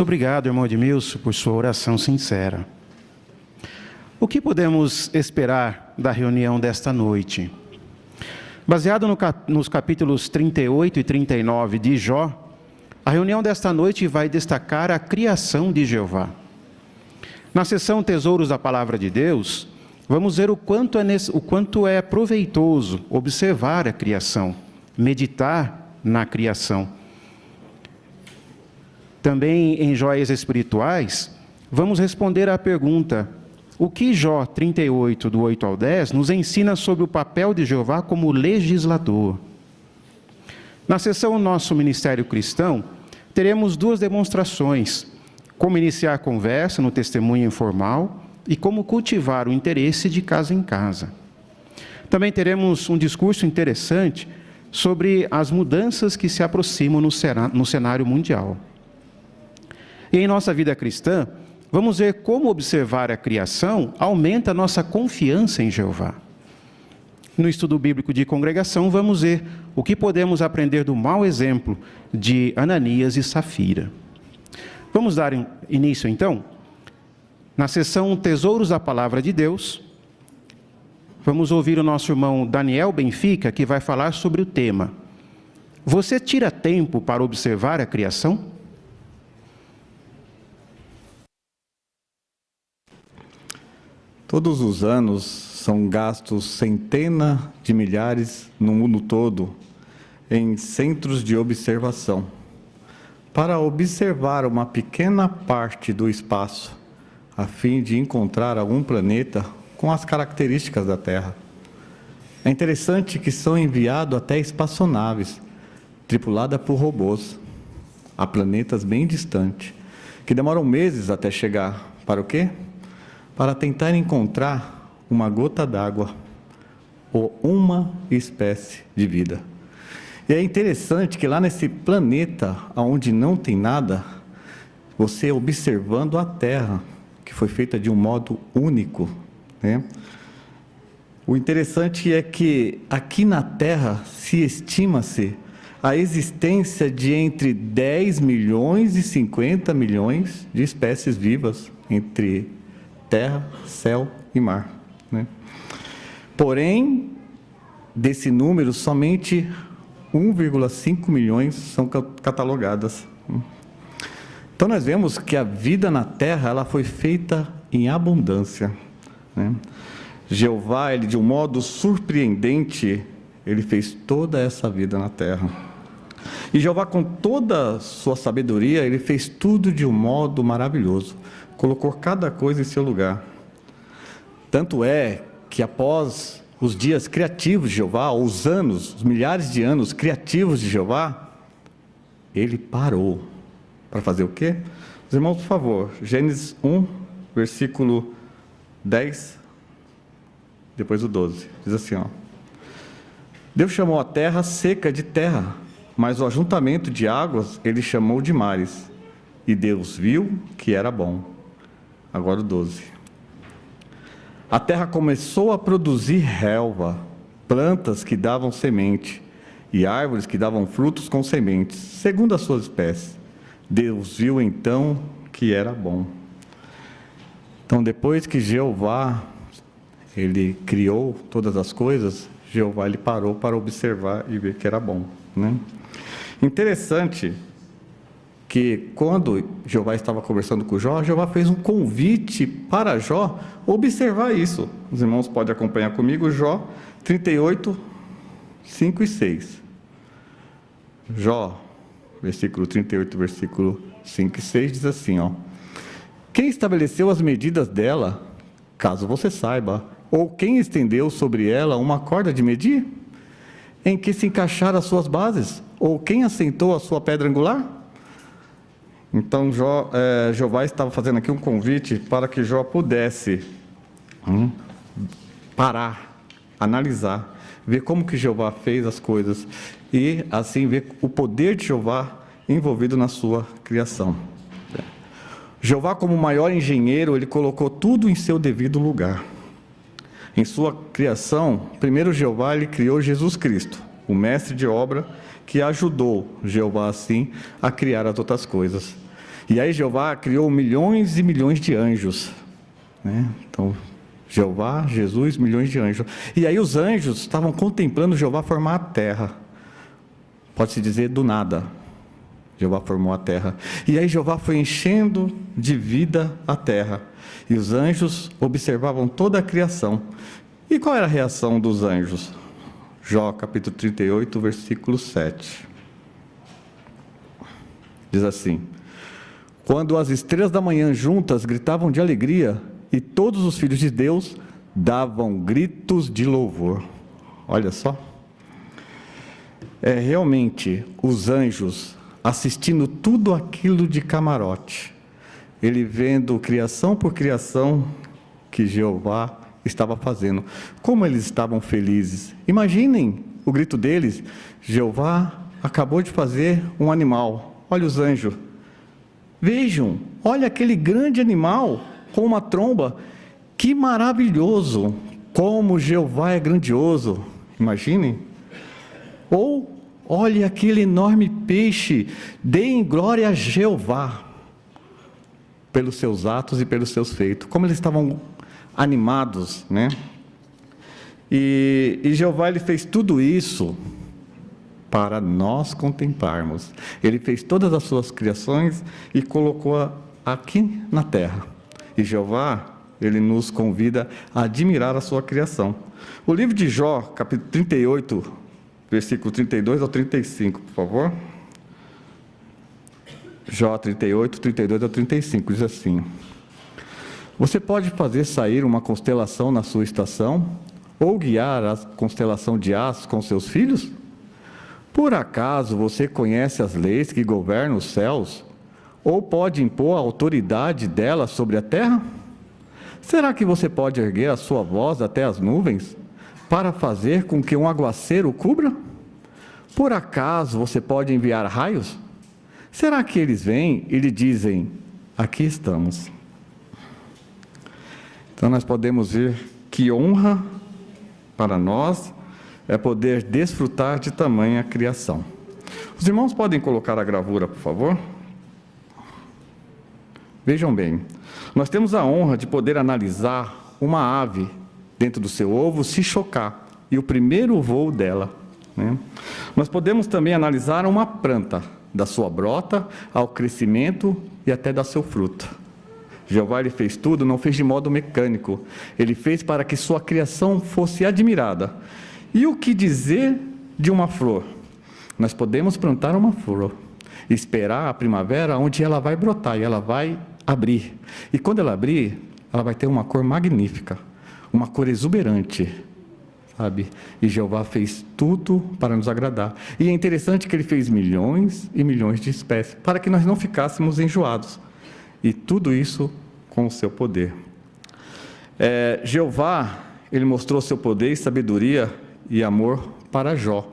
Obrigado, irmão Edmilson, por sua oração sincera. O que podemos esperar da reunião desta noite? Baseado nos capítulos 38 e 39 de Jó, a reunião desta noite vai destacar a criação de Jeová. Na seção Tesouros da Palavra de Deus, vamos ver o quanto é proveitoso observar a criação, meditar na criação. Também em Joias Espirituais, vamos responder à pergunta: o que Jó 38, do 8 ao 10, nos ensina sobre o papel de Jeová como legislador? Na seção Nosso Ministério Cristão, teremos duas demonstrações: como iniciar a conversa no testemunho informal e como cultivar o interesse de casa em casa. Também teremos um discurso interessante sobre as mudanças que se aproximam no cenário mundial. E em nossa vida cristã, vamos ver como observar a criação aumenta a nossa confiança em Jeová. No estudo bíblico de congregação, vamos ver o que podemos aprender do mau exemplo de Ananias e Safira. Vamos dar início, então? Na seção Tesouros da Palavra de Deus, vamos ouvir o nosso irmão Daniel Benfica, que vai falar sobre o tema: você tira tempo para observar a criação? Todos os anos são gastos centenas de milhares no mundo todo em centros de observação, para observar uma pequena parte do espaço, a fim de encontrar algum planeta com as características da Terra. É interessante que são enviados até espaçonaves, tripuladas por robôs, a planetas bem distantes, que demoram meses até chegar. Para o quê? Para tentar encontrar uma gota d'água ou uma espécie de vida. E é interessante que lá nesse planeta, onde não tem nada, você observando a Terra, que foi feita de um modo único, né? O interessante é que aqui na Terra se estima-se a existência de entre 10 milhões e 50 milhões de espécies vivas entre terra, céu e mar, né? Porém, desse número, somente 1,5 milhões são catalogadas. Então, nós vemos que a vida na Terra ela foi feita em abundância, né? Jeová, ele, de um modo surpreendente, ele fez toda essa vida na Terra. E Jeová, com toda a sua sabedoria, ele fez tudo de um modo maravilhoso. Colocou cada coisa em seu lugar. Tanto é que após os dias criativos de Jeová, os anos, os milhares de anos criativos de Jeová, ele parou para fazer o quê? Os irmãos, por favor, Gênesis 1, versículo 10, depois o 12, diz assim, ó: Deus chamou a terra seca de terra, mas o ajuntamento de águas ele chamou de mares, e Deus viu que era bom. Agora o 12. A terra começou a produzir relva, plantas que davam semente, e árvores que davam frutos com sementes, segundo as suas espécies. Deus viu então que era bom. Então, depois que Jeová, ele criou todas as coisas, Jeová, ele parou para observar e ver que era bom, né? Interessante que quando Jeová estava conversando com Jó, Jeová fez um convite para Jó observar isso. Os irmãos podem acompanhar comigo, Jó 38, 5 e 6. Jó, versículo 38, versículo 5 e 6, diz assim, ó: Quem estabeleceu as medidas dela, caso você saiba, ou quem estendeu sobre ela uma corda de medir? Em que se encaixaram as suas bases? Ou quem assentou a sua pedra angular? Então, Jeová estava fazendo aqui um convite para que Jó pudesse parar, analisar, ver como que Jeová fez as coisas e, assim, ver o poder de Jeová envolvido na sua criação. Jeová, como maior engenheiro, ele colocou tudo em seu devido lugar. Em sua criação, primeiro Jeová, ele criou Jesus Cristo, o mestre de obra, que ajudou Jeová, assim, a criar as outras coisas. E aí Jeová criou milhões e milhões de anjos, né? Então, Jeová, Jesus, milhões de anjos. E aí os anjos estavam contemplando Jeová formar a terra. Pode-se dizer do nada. Jeová formou a terra. E aí Jeová foi enchendo de vida a terra. E os anjos observavam toda a criação. E qual era a reação dos anjos? Jó, capítulo 38, versículo 7. Diz assim: quando as estrelas da manhã juntas gritavam de alegria, e todos os filhos de Deus davam gritos de louvor. Olha só. Realmente, os anjos assistindo tudo aquilo de camarote. Ele vendo criação por criação que Jeová estava fazendo. Como eles estavam felizes. Imaginem o grito deles. Jeová acabou de fazer um animal. Olha os anjos. Vejam, olha aquele grande animal com uma tromba. Que maravilhoso. Como Jeová é grandioso. Imaginem. Ou, olha aquele enorme peixe. Deem glória a Jeová pelos seus atos e pelos seus feitos. Como eles estavam animados, né? E Jeová, ele fez tudo isso para nós contemplarmos. Ele fez todas as suas criações e colocou aqui na terra. E Jeová, ele nos convida a admirar a sua criação. O livro de Jó, capítulo 38, versículo 32 ao 35, por favor. Jó 38, 32 ao 35, diz assim: você pode fazer sair uma constelação na sua estação, ou guiar a constelação de As com seus filhos? Por acaso você conhece as leis que governam os céus, ou pode impor a autoridade delas sobre a terra? Será que você pode erguer a sua voz até as nuvens, para fazer com que um aguaceiro o cubra? Por acaso você pode enviar raios? Será que eles vêm e lhe dizem, aqui estamos? Então nós podemos ver que honra para nós é poder desfrutar de tamanha criação. Os irmãos podem colocar a gravura, por favor? Vejam bem, nós temos a honra de poder analisar uma ave dentro do seu ovo se chocar, e o primeiro voo dela, né? Nós podemos também analisar uma planta, da sua brota ao crescimento e até dar seu fruto. Jeová, ele fez tudo, não fez de modo mecânico. Ele fez para que sua criação fosse admirada. E o que dizer de uma flor? Nós podemos plantar uma flor, esperar a primavera, onde ela vai brotar e ela vai abrir. E quando ela abrir, ela vai ter uma cor magnífica, uma cor exuberante, sabe? E Jeová fez tudo para nos agradar. E é interessante que ele fez milhões e milhões de espécies, para que nós não ficássemos enjoados. E tudo isso com o seu poder. Jeová, ele mostrou seu poder, sabedoria e amor para Jó.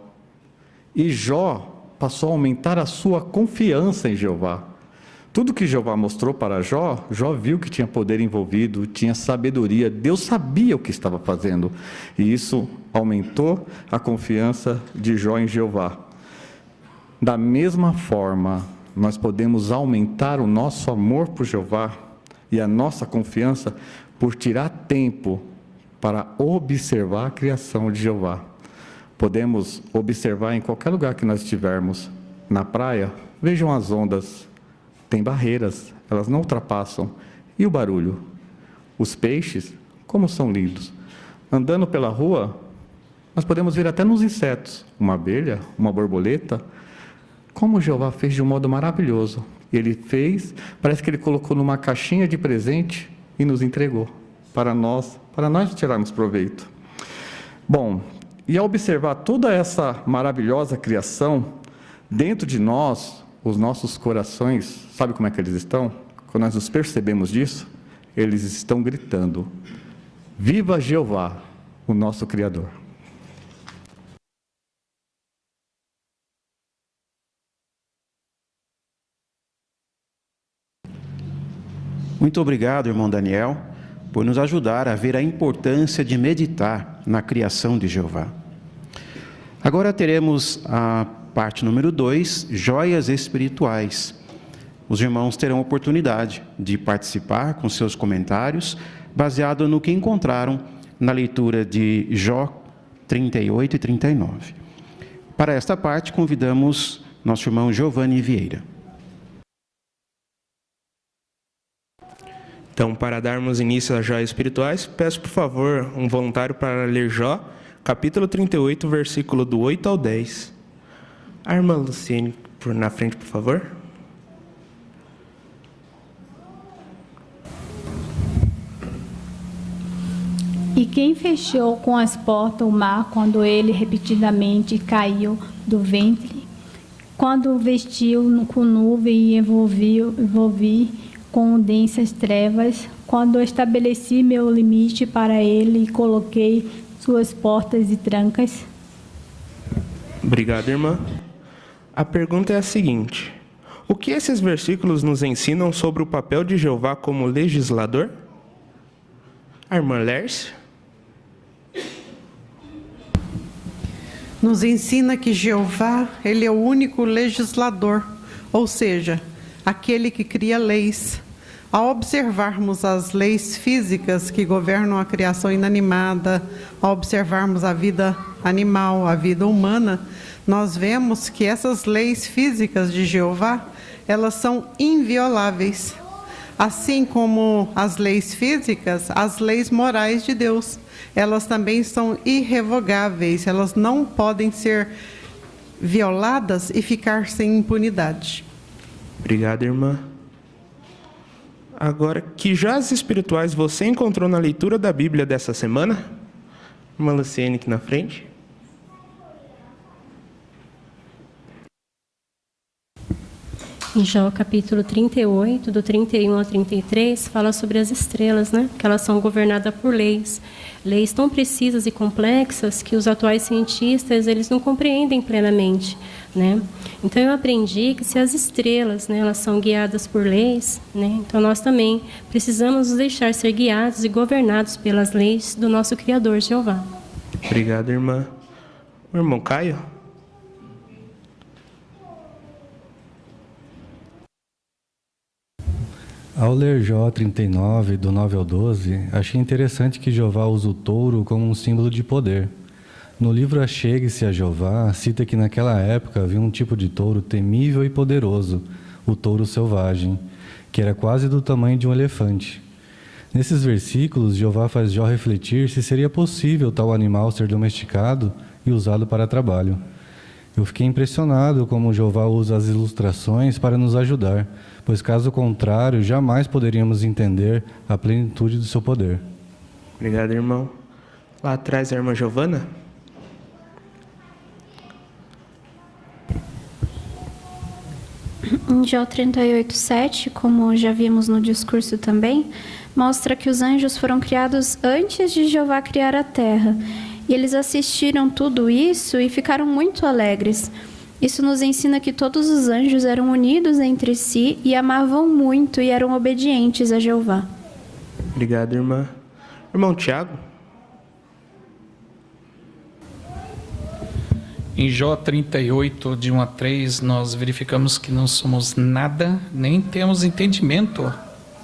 E Jó passou a aumentar a sua confiança em Jeová. Tudo que Jeová mostrou para Jó, Jó viu que tinha poder envolvido, tinha sabedoria, Deus sabia o que estava fazendo. E isso aumentou a confiança de Jó em Jeová. Da mesma forma, nós podemos aumentar o nosso amor por Jeová e a nossa confiança por tirar tempo para observar a criação de Jeová. Podemos observar em qualquer lugar que nós estivermos. Na praia, vejam as ondas. Tem barreiras, elas não ultrapassam. E o barulho? Os peixes, como são lindos. Andando pela rua, nós podemos ver até nos insetos, uma abelha, uma borboleta. Como Jeová fez de um modo maravilhoso. Ele fez, parece que ele colocou numa caixinha de presente e nos entregou para nós tirarmos proveito. Bom, e ao observar toda essa maravilhosa criação, dentro de nós, os nossos corações, sabe como é que eles estão? Quando nós nos percebemos disso, eles estão gritando, viva Jeová, o nosso Criador. Muito obrigado, irmão Daniel, por nos ajudar a ver a importância de meditar na criação de Jeová. Agora teremos a parte número 2, joias espirituais. os irmãos terão oportunidade de participar com seus comentários, baseado no que encontraram na leitura de Jó 38 e 39. Para esta parte, convidamos nosso irmão Giovanni Vieira. Então, para darmos início às joias espirituais, peço, por favor, um voluntário para ler Jó, capítulo 38, versículo do 8 ao 10. A irmã Luciene, na frente, por favor. E quem fechou com as portas o mar quando ele repetidamente caiu do ventre? Quando vestiu com nuvem e envolvi com densas trevas? Quando estabeleci meu limite para ele e coloquei suas portas e trancas? Obrigado, irmã. A pergunta é a seguinte: o que esses versículos nos ensinam sobre o papel de Jeová como legislador? A irmã Lércia? Nos ensina que Jeová, ele é o único legislador, ou seja, aquele que cria leis. Ao observarmos as leis físicas que governam a criação inanimada, ao observarmos a vida animal, a vida humana, nós vemos que essas leis físicas de Jeová, elas são invioláveis. Assim como as leis físicas, as leis morais de Deus, elas também são irrevogáveis, elas não podem ser violadas e ficar sem impunidade. Obrigado, irmã. Agora, que joias espirituais você encontrou na leitura da Bíblia dessa semana? Irmã Luciene aqui na frente. Em Jó, capítulo 38, do 31 ao 33, fala sobre as estrelas, né? Que elas são governadas por leis. Leis tão precisas e complexas que os atuais cientistas eles não compreendem plenamente, né? Então, eu aprendi que se as estrelas, né, elas são guiadas por leis, né? Então, nós também precisamos nos deixar ser guiados e governados pelas leis do nosso Criador, Jeová. Obrigado, irmã. O irmão Caio? Ao ler Jó 39, do 9 ao 12, achei interessante que Jeová usa o touro como um símbolo de poder. No livro Achegue-se a Jeová, cita que naquela época havia um tipo de touro temível e poderoso, o touro selvagem, que era quase do tamanho de um elefante. Nesses versículos, Jeová faz Jó refletir se seria possível tal animal ser domesticado e usado para trabalho. Eu fiquei impressionado como Jeová usa as ilustrações para nos ajudar, pois caso contrário, jamais poderíamos entender a plenitude do seu poder. Obrigado, irmão. Lá atrás, a irmã Giovana. Em Jó 38:7, como já vimos no discurso também, mostra que os anjos foram criados antes de Jeová criar a terra. E eles assistiram tudo isso e ficaram muito alegres. Isso nos ensina que todos os anjos eram unidos entre si e amavam muito e eram obedientes a Jeová. Obrigado, irmã. Irmão Tiago. Em Jó 38, de 1 a 3, nós verificamos que não somos nada, nem temos entendimento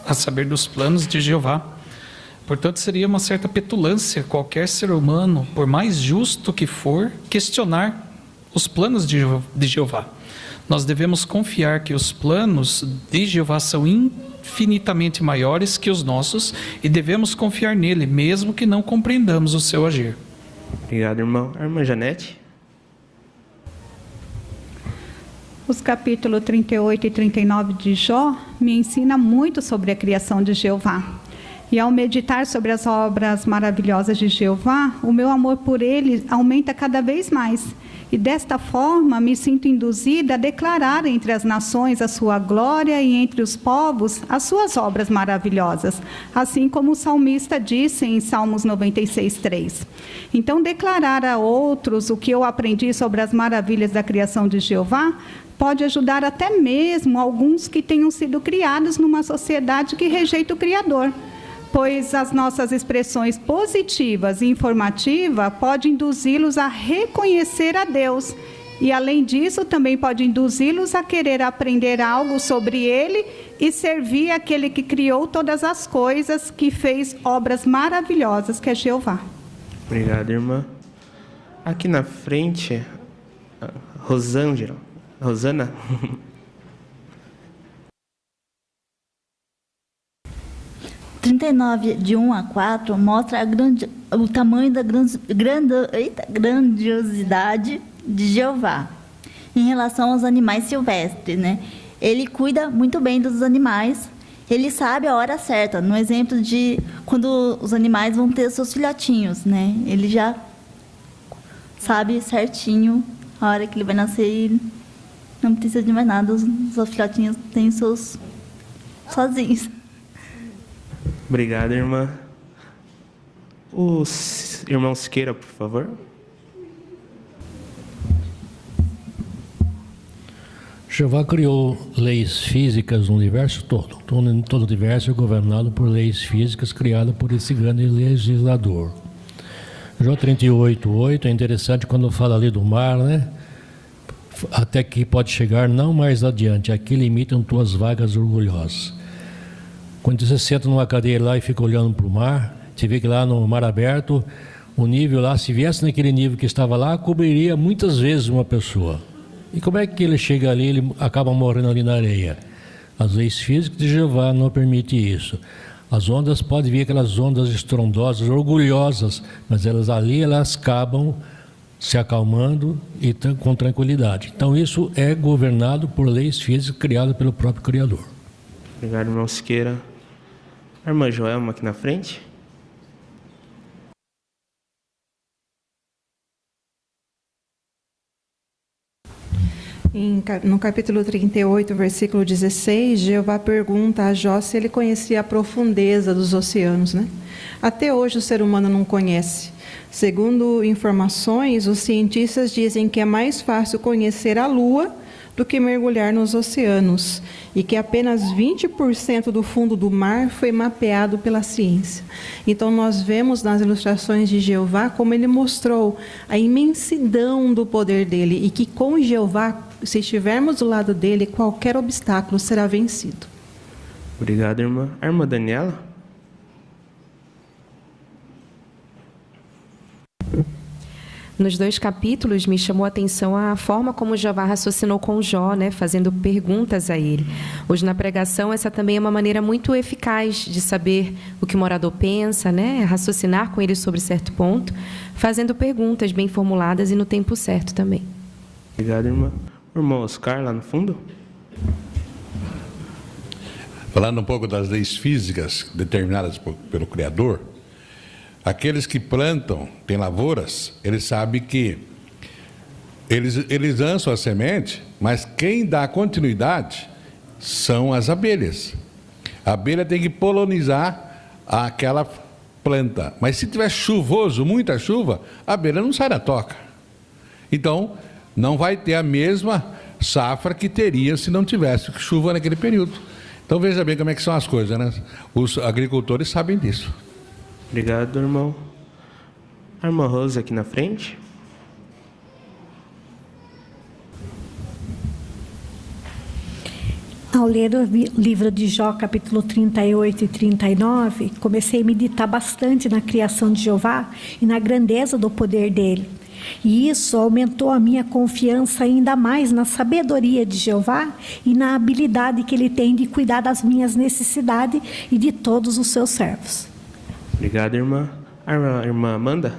a saber dos planos de Jeová. Portanto, seria uma certa petulância qualquer ser humano, por mais justo que for, questionar os planos de Jeová. Nós devemos confiar que os planos de Jeová são infinitamente maiores que os nossos e devemos confiar nele, mesmo que não compreendamos o seu agir. Obrigado, irmão. A irmã Janete. Os capítulos 38 e 39 de Jó me ensinam muito sobre a criação de Jeová. E ao meditar sobre as obras maravilhosas de Jeová, o meu amor por ele aumenta cada vez mais. E desta forma me sinto induzida a declarar entre as nações a sua glória e entre os povos as suas obras maravilhosas, assim como o salmista disse em Salmos 96:3. Então, declarar a outros o que eu aprendi sobre as maravilhas da criação de Jeová pode ajudar até mesmo alguns que tenham sido criados numa sociedade que rejeita o Criador, pois as nossas expressões positivas e informativas podem induzi-los a reconhecer a Deus E, além disso, também pode induzi-los a querer aprender algo sobre ele e servir aquele que criou todas as coisas, que fez obras maravilhosas, que é Jeová. Obrigado, irmã. Aqui na frente, Rosana. 39, de 1 a 4, mostra o tamanho da grandiosidade de Jeová em relação aos animais silvestres, né? Ele cuida muito bem dos animais, ele sabe a hora certa, no exemplo de quando os animais vão ter seus filhotinhos, né? Ele já sabe certinho a hora que ele vai nascer e não precisa de mais nada, os filhotinhos têm seus sozinhos. Obrigado, irmã. O irmão Siqueira, por favor. Jeová criou leis físicas no universo todo. Todo o universo é governado por leis físicas criadas por esse grande legislador. Jó 38:8 é interessante quando fala ali do mar, né? Até que pode chegar não mais adiante, aqui limitam tuas vagas orgulhosas. Quando você senta numa cadeira lá e fica olhando para o mar, você vê que lá no mar aberto, o nível lá, se viesse naquele nível que estava lá, cobriria muitas vezes uma pessoa. E como é que ele chega ali, ele acaba morrendo ali na areia? As leis físicas de Jeová não permitem isso. As ondas, pode vir aquelas ondas estrondosas, orgulhosas, mas elas acabam se acalmando e com tranquilidade. Então isso é governado por leis físicas criadas pelo próprio Criador. Obrigado, irmão Siqueira. A irmã Joelma aqui na frente. No capítulo 38, versículo 16, Jeová pergunta a Jó se ele conhecia a profundeza dos oceanos, né? Até hoje o ser humano não conhece. Segundo informações, os cientistas dizem que é mais fácil conhecer a Lua do que mergulhar nos oceanos, e que apenas 20% do fundo do mar foi mapeado pela ciência. Então nós vemos nas ilustrações de Jeová como ele mostrou a imensidão do poder dele, e que com Jeová, se estivermos do lado dele, qualquer obstáculo será vencido. Obrigado, irmã. A irmã Daniela? Nos 2 capítulos, me chamou a atenção a forma como Jeová raciocinou com Jó, né, fazendo perguntas a ele. Hoje, na pregação, essa também é uma maneira muito eficaz de saber o que o morador pensa, né, raciocinar com ele sobre certo ponto, fazendo perguntas bem formuladas e no tempo certo também. Obrigado, irmã. O irmão Oscar, lá no fundo. Falando um pouco das leis físicas determinadas pelo Criador, aqueles que plantam, têm lavouras, eles sabem que eles lançam a semente, mas quem dá continuidade são as abelhas. A abelha tem que polinizar aquela planta, mas se tiver chuvoso, muita chuva, a abelha não sai da toca. Então, não vai ter a mesma safra que teria se não tivesse chuva naquele período. Então, veja bem como é que são as coisas, né? Os agricultores sabem disso. Obrigado, irmão. A irmã Rosa aqui na frente. Ao ler o livro de Jó, capítulo 38 e 39, comecei a meditar bastante na criação de Jeová e na grandeza do poder dele. E isso aumentou a minha confiança ainda mais na sabedoria de Jeová e na habilidade que ele tem de cuidar das minhas necessidades e de todos os seus servos. Obrigado, irmã. A irmã Amanda?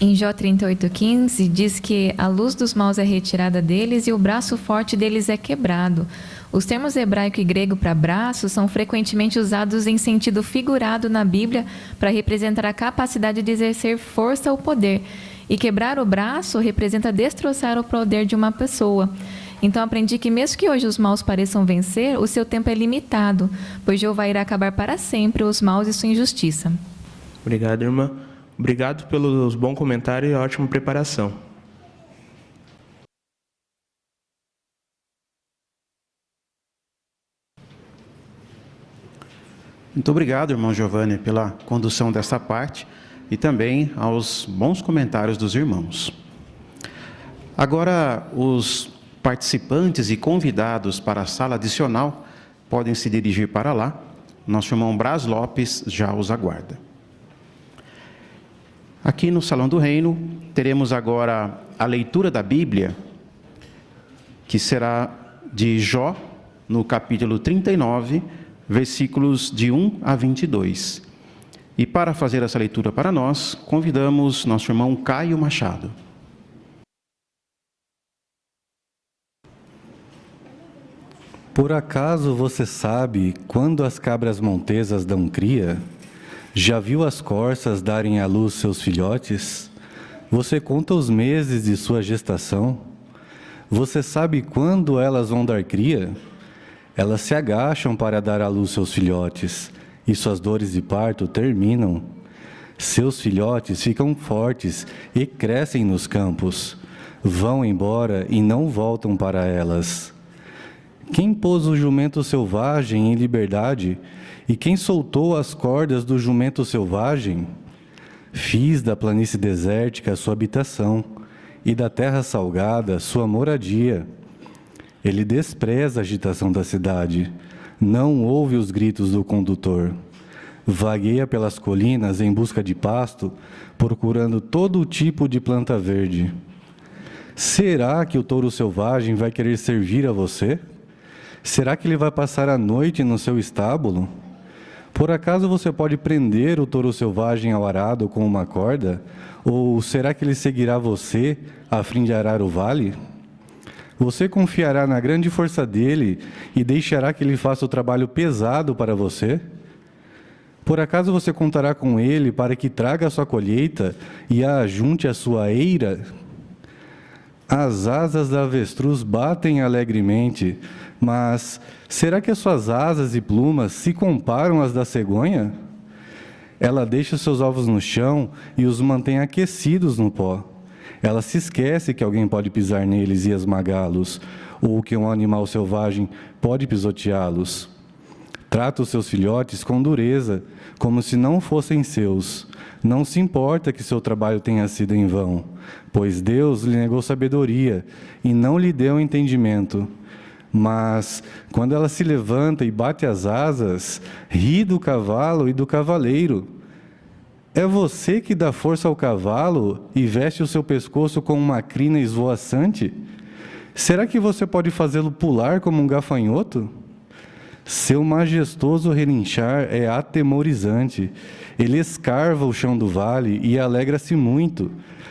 Em Jó 38:15, diz que a luz dos maus é retirada deles e o braço forte deles é quebrado. Os termos hebraico e grego para braço são frequentemente usados em sentido figurado na Bíblia para representar a capacidade de exercer força ou poder. E quebrar o braço representa destroçar o poder de uma pessoa. Então aprendi que mesmo que hoje os maus pareçam vencer, o seu tempo é limitado, pois Jeová irá acabar para sempre os maus e sua injustiça. Obrigado, irmã. Obrigado pelos bons comentários e a ótima preparação. Muito obrigado, irmão Giovanni, pela condução dessa parte. e também aos bons comentários dos irmãos. Agora, os participantes e convidados para a sala adicional podem se dirigir para lá. Nosso irmão Braz Lopes já os aguarda. Aqui no Salão do Reino, teremos agora a leitura da Bíblia, que será de Jó, no capítulo 39, versículos de 1 a 22. E para fazer essa leitura para nós, convidamos nosso irmão Caio Machado. Por acaso você sabe quando as cabras montesas dão cria? Já viu as corças darem à luz seus filhotes? Você conta os meses de sua gestação? Você sabe quando elas vão dar cria? Elas se agacham para dar à luz seus filhotes, e suas dores de parto terminam. Seus filhotes ficam fortes e crescem nos campos. Vão embora e não voltam para elas. Quem pôs o jumento selvagem em liberdade? E quem soltou as cordas do jumento selvagem? Fiz da planície desértica sua habitação, e da terra salgada sua moradia. Ele despreza a agitação da cidade, não ouve os gritos do condutor. Vagueia pelas colinas em busca de pasto, procurando todo tipo de planta verde. Será que o touro selvagem vai querer servir a você? Será que ele vai passar a noite no seu estábulo? Por acaso você pode prender o touro selvagem ao arado com uma corda? Ou será que ele seguirá você a fim de arar o vale? Você confiará na grande força dele e deixará que ele faça o trabalho pesado para você? Por acaso você contará com ele para que traga a sua colheita e a ajunte à sua eira? As asas da avestruz batem alegremente, mas será que as suas asas e plumas se comparam às da cegonha? Ela deixa seus ovos no chão e os mantém aquecidos no pó. Ela se esquece que alguém pode pisar neles e esmagá-los, ou que um animal selvagem pode pisoteá-los. Trata os seus filhotes com dureza, como se não fossem seus. Não se importa que seu trabalho tenha sido em vão, pois Deus lhe negou sabedoria e não lhe deu entendimento. Mas, quando ela se levanta e bate as asas, ri do cavalo e do cavaleiro. É você que dá força ao cavalo e veste o seu pescoço com uma crina esvoaçante? Será que você pode fazê-lo pular como um gafanhoto? Seu majestoso relinchar é atemorizante. Ele escarva o chão do vale e alegra-se muito.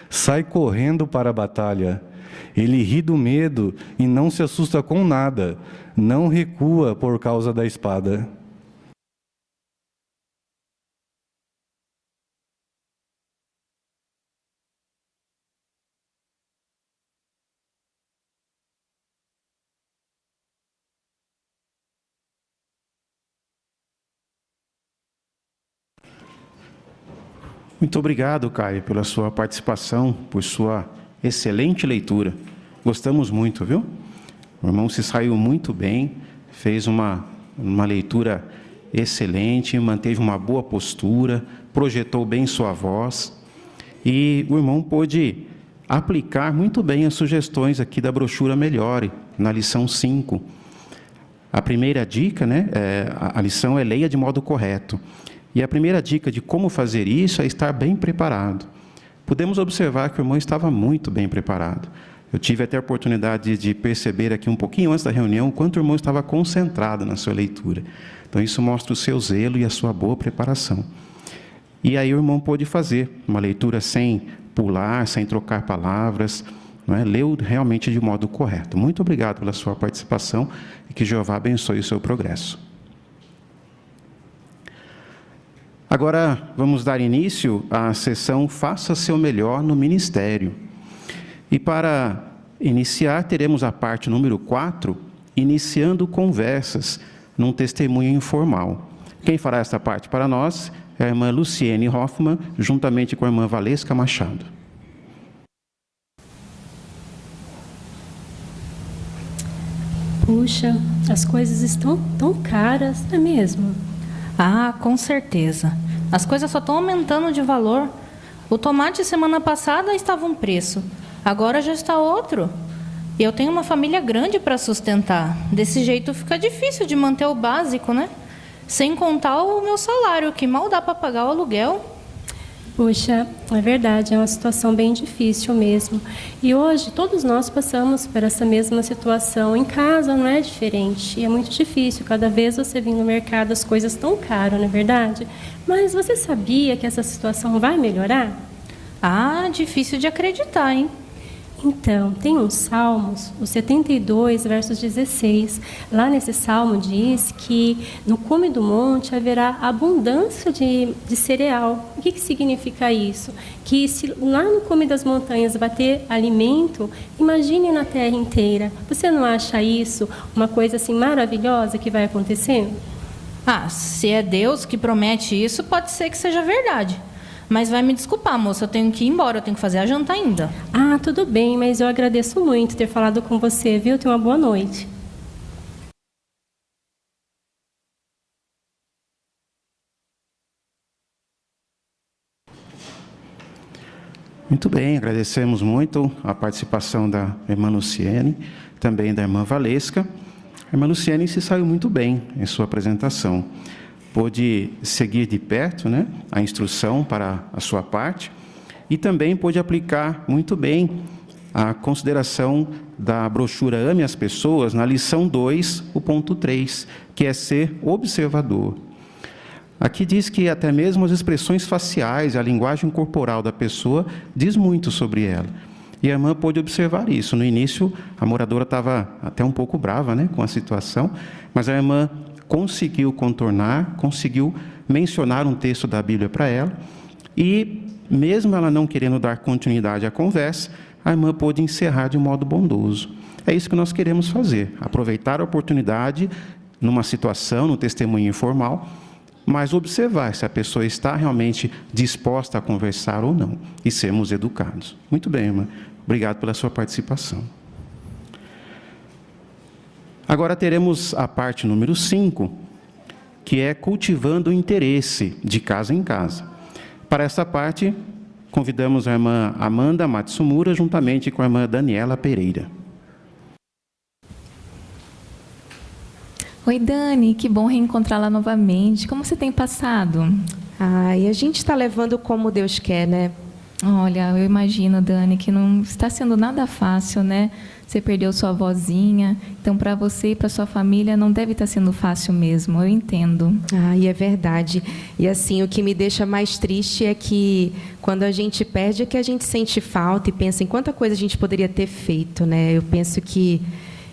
Sai correndo para a batalha. Ele ri do medo e não se assusta com nada. Não recua por causa da espada. Muito obrigado, Caio, pela sua participação, por sua excelente leitura. Gostamos muito, viu? O irmão se saiu muito bem, fez uma leitura excelente, manteve uma boa postura, projetou bem sua voz, e o irmão pôde aplicar muito bem as sugestões aqui da brochura Melhore, na lição 5. A primeira dica, a lição é leia de modo correto. E a primeira dica de como fazer isso é estar bem preparado. Podemos observar que o irmão estava muito bem preparado. Eu tive até a oportunidade de perceber aqui um pouquinho antes da reunião o quanto o irmão estava concentrado na sua leitura. Então isso mostra o seu zelo e a sua boa preparação. E aí o irmão pôde fazer uma leitura sem pular, sem trocar palavras, leu realmente de modo correto. Muito obrigado pela sua participação e que Jeová abençoe o seu progresso. Agora vamos dar início à sessão Faça Seu Melhor no Ministério. E para iniciar, teremos a parte número 4, iniciando conversas num testemunho informal. Quem fará esta parte para nós é a irmã Luciene Hoffmann, juntamente com a irmã Valesca Machado. Puxa, as coisas estão tão caras, não é mesmo? Ah, com certeza. As coisas só estão aumentando de valor. O tomate semana passada estava um preço, agora já está outro. E eu tenho uma família grande para sustentar. Desse jeito fica difícil de manter o básico, né? Sem contar o meu salário, que mal dá para pagar o aluguel. Puxa, é verdade, é uma situação bem difícil mesmo. E hoje todos nós passamos por essa mesma situação. Em casa não é diferente, e é muito difícil. Cada vez você vem no mercado, as coisas estão caras, não é verdade? Mas você sabia que essa situação vai melhorar? Ah, difícil de acreditar, hein? Então, tem uns salmos, o 72, versos 16. Lá nesse salmo diz que no cume do monte haverá abundância de cereal. O que significa isso? Que se lá no cume das montanhas vai ter alimento, imagine na terra inteira. Você não acha isso uma coisa assim maravilhosa que vai acontecer? Ah, se é Deus que promete isso, pode ser que seja verdade. Mas vai me desculpar, moça, eu tenho que ir embora, eu tenho que fazer a janta ainda. Ah, tudo bem, mas eu agradeço muito ter falado com você, viu? Tenha uma boa noite. Muito bem, agradecemos muito a participação da irmã Luciene, também da irmã Valesca. A irmã Luciene se saiu muito bem em sua apresentação. Pôde seguir de perto, né, a instrução para a sua parte e também pôde aplicar muito bem a consideração da brochura Ame as Pessoas na lição 2, o ponto 3, que é ser observador. Aqui diz que até mesmo as expressões faciais, a linguagem corporal da pessoa diz muito sobre ela. E a irmã pôde observar isso. No início, a moradora estava até um pouco brava, né, com a situação, mas a irmã conseguiu contornar, conseguiu mencionar um texto da Bíblia para ela, e mesmo ela não querendo dar continuidade à conversa, a irmã pôde encerrar de modo bondoso. É isso que nós queremos fazer, aproveitar a oportunidade numa situação, no testemunho informal, mas observar se a pessoa está realmente disposta a conversar ou não, e sermos educados. Muito bem, irmã. Obrigado pela sua participação. Agora teremos a parte número 5, que é cultivando o interesse de casa em casa. Para essa parte, convidamos a irmã Amanda Matsumura, juntamente com a irmã Daniela Pereira. Oi, Dani, que bom reencontrá-la novamente. Como você tem passado? E a gente está levando como Deus quer, né? Olha, eu imagino, Dani, que não está sendo nada fácil, né? Você perdeu sua avózinha, então para você e para sua família não deve estar sendo fácil mesmo, eu entendo. E é verdade. E assim, o que me deixa mais triste é que quando a gente perde é que a gente sente falta e pensa em quanta coisa a gente poderia ter feito, né? Eu penso que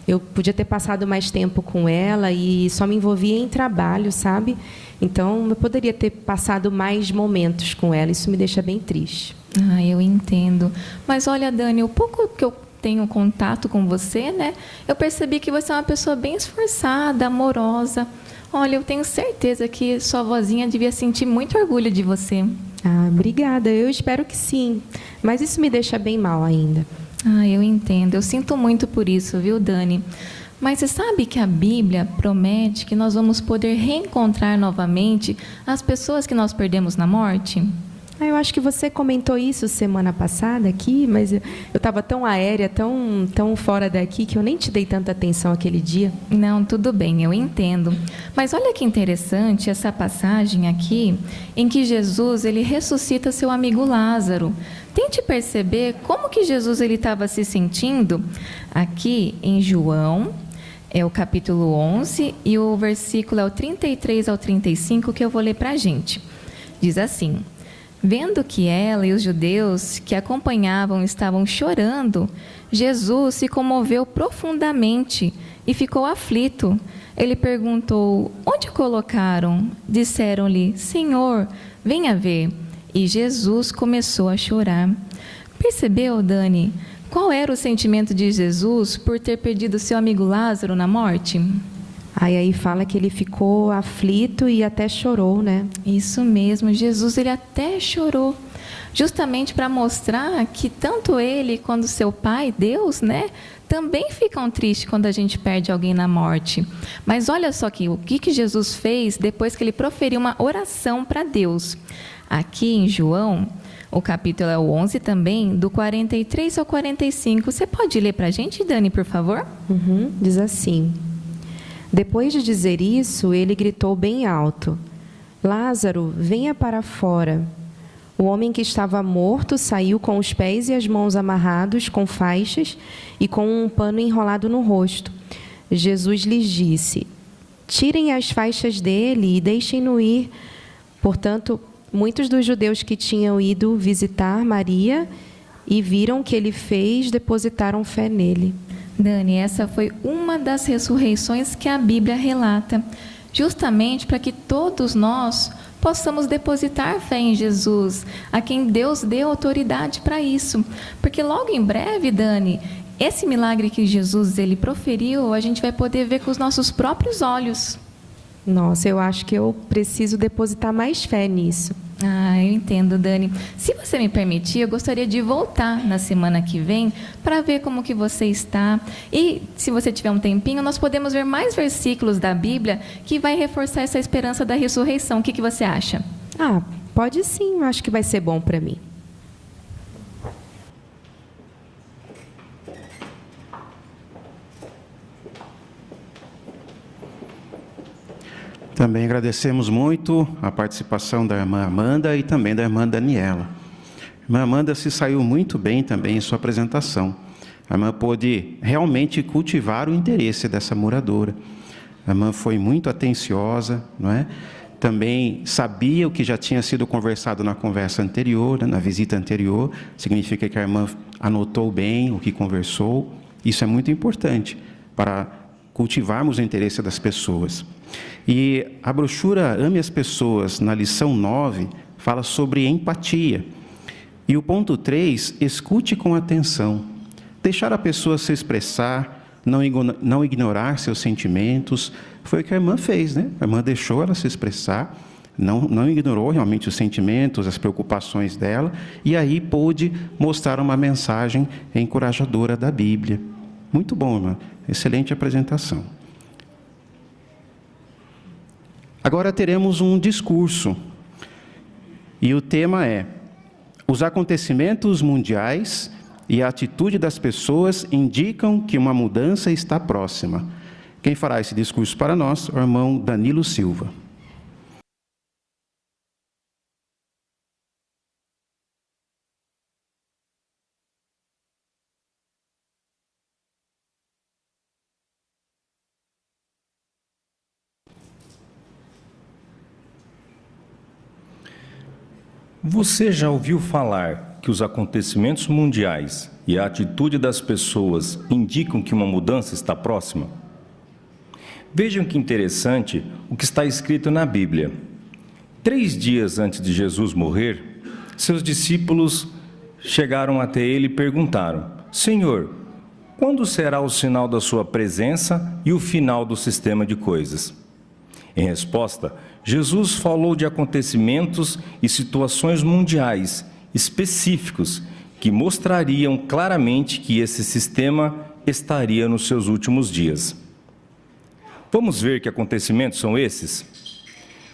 eu podia ter passado mais tempo com ela e só me envolvia em trabalho, sabe? Então, eu poderia ter passado mais momentos com ela, isso me deixa bem triste. Eu entendo. Mas olha, Dani, o pouco que eu tenho contato com você, né? Eu percebi que você é uma pessoa bem esforçada, amorosa. Olha, eu tenho certeza que sua vozinha devia sentir muito orgulho de você. Obrigada. Eu espero que sim. Mas isso me deixa bem mal ainda. Eu entendo. Eu sinto muito por isso, viu, Dani? Mas você sabe que a Bíblia promete que nós vamos poder reencontrar novamente as pessoas que nós perdemos na morte? Eu acho que você comentou isso semana passada aqui, mas eu estava tão aérea, tão fora daqui, que eu nem te dei tanta atenção aquele dia. Não, tudo bem, eu entendo. Mas olha que interessante essa passagem aqui, em que Jesus ele ressuscita seu amigo Lázaro. Tente perceber como que Jesus ele estava se sentindo. Aqui em João, é o capítulo 11, e o versículo é o 33 ao 35, que eu vou ler para a gente. Diz assim: vendo que ela e os judeus que a acompanhavam estavam chorando, Jesus se comoveu profundamente e ficou aflito. Ele perguntou: onde o colocaram? Disseram-lhe: Senhor, venha ver. E Jesus começou a chorar. Percebeu, Dani, qual era o sentimento de Jesus por ter perdido seu amigo Lázaro na morte? Aí fala que ele ficou aflito e até chorou, né? Isso mesmo, Jesus ele até chorou, justamente para mostrar que tanto ele quanto seu pai, Deus, né, também ficam tristes quando a gente perde alguém na morte. Mas olha só aqui, o que Jesus fez depois que ele proferiu uma oração para Deus. Aqui em João, O capítulo é o 11 também, do 43 ao 45. Você pode ler para a gente, Dani, por favor? Diz assim: Depois de dizer isso, ele gritou bem alto: Lázaro, venha para fora. O homem que estava morto saiu com os pés e as mãos amarrados com faixas e com um pano enrolado no rosto. Jesus lhes disse: Tirem as faixas dele e deixem-no ir. Portanto, muitos dos judeus que tinham ido visitar Maria e viram o que ele fez, depositaram fé nele. Dani, essa foi uma das ressurreições que a Bíblia relata, justamente para que todos nós possamos depositar fé em Jesus, a quem Deus deu autoridade para isso. Porque logo em breve, Dani, esse milagre que Jesus ele proferiu, a gente vai poder ver com os nossos próprios olhos. Nossa, eu acho que eu preciso depositar mais fé nisso. Ah, eu entendo, Dani. Se você me permitir, eu gostaria de voltar na semana que vem para ver como que você está. E se você tiver um tempinho, nós podemos ver mais versículos da Bíblia que vai reforçar essa esperança da ressurreição. O que você acha? Ah, pode sim. Eu acho que vai ser bom para mim. Também agradecemos muito a participação da irmã Amanda e também da irmã Daniela. A irmã Amanda se saiu muito bem também em sua apresentação. A irmã pôde realmente cultivar o interesse dessa moradora. A irmã foi muito atenciosa, não é? Também sabia o que já tinha sido conversado na conversa anterior, na visita anterior. Significa que a irmã anotou bem o que conversou. Isso é muito importante para cultivarmos o interesse das pessoas. E a brochura Ame as Pessoas, na lição 9, fala sobre empatia. E o ponto 3, escute com atenção. Deixar a pessoa se expressar, não ignorar seus sentimentos. Foi o que a irmã fez, né? A irmã deixou ela se expressar, não ignorou realmente os sentimentos, as preocupações dela, e aí pôde mostrar uma mensagem encorajadora da Bíblia. Muito bom, irmã. Excelente apresentação. Agora teremos um discurso. E o tema é: os acontecimentos mundiais e a atitude das pessoas indicam que uma mudança está próxima. Quem fará esse discurso para nós? O irmão Danilo Silva. Você já ouviu falar que os acontecimentos mundiais e a atitude das pessoas indicam que uma mudança está próxima? Vejam que interessante o que está escrito na Bíblia. 3 dias antes de Jesus morrer, seus discípulos chegaram até ele e perguntaram: Senhor, quando será o sinal da sua presença e o final do sistema de coisas? Em resposta, Jesus falou de acontecimentos e situações mundiais específicos que mostrariam claramente que esse sistema estaria nos seus últimos dias. Vamos ver que acontecimentos são esses?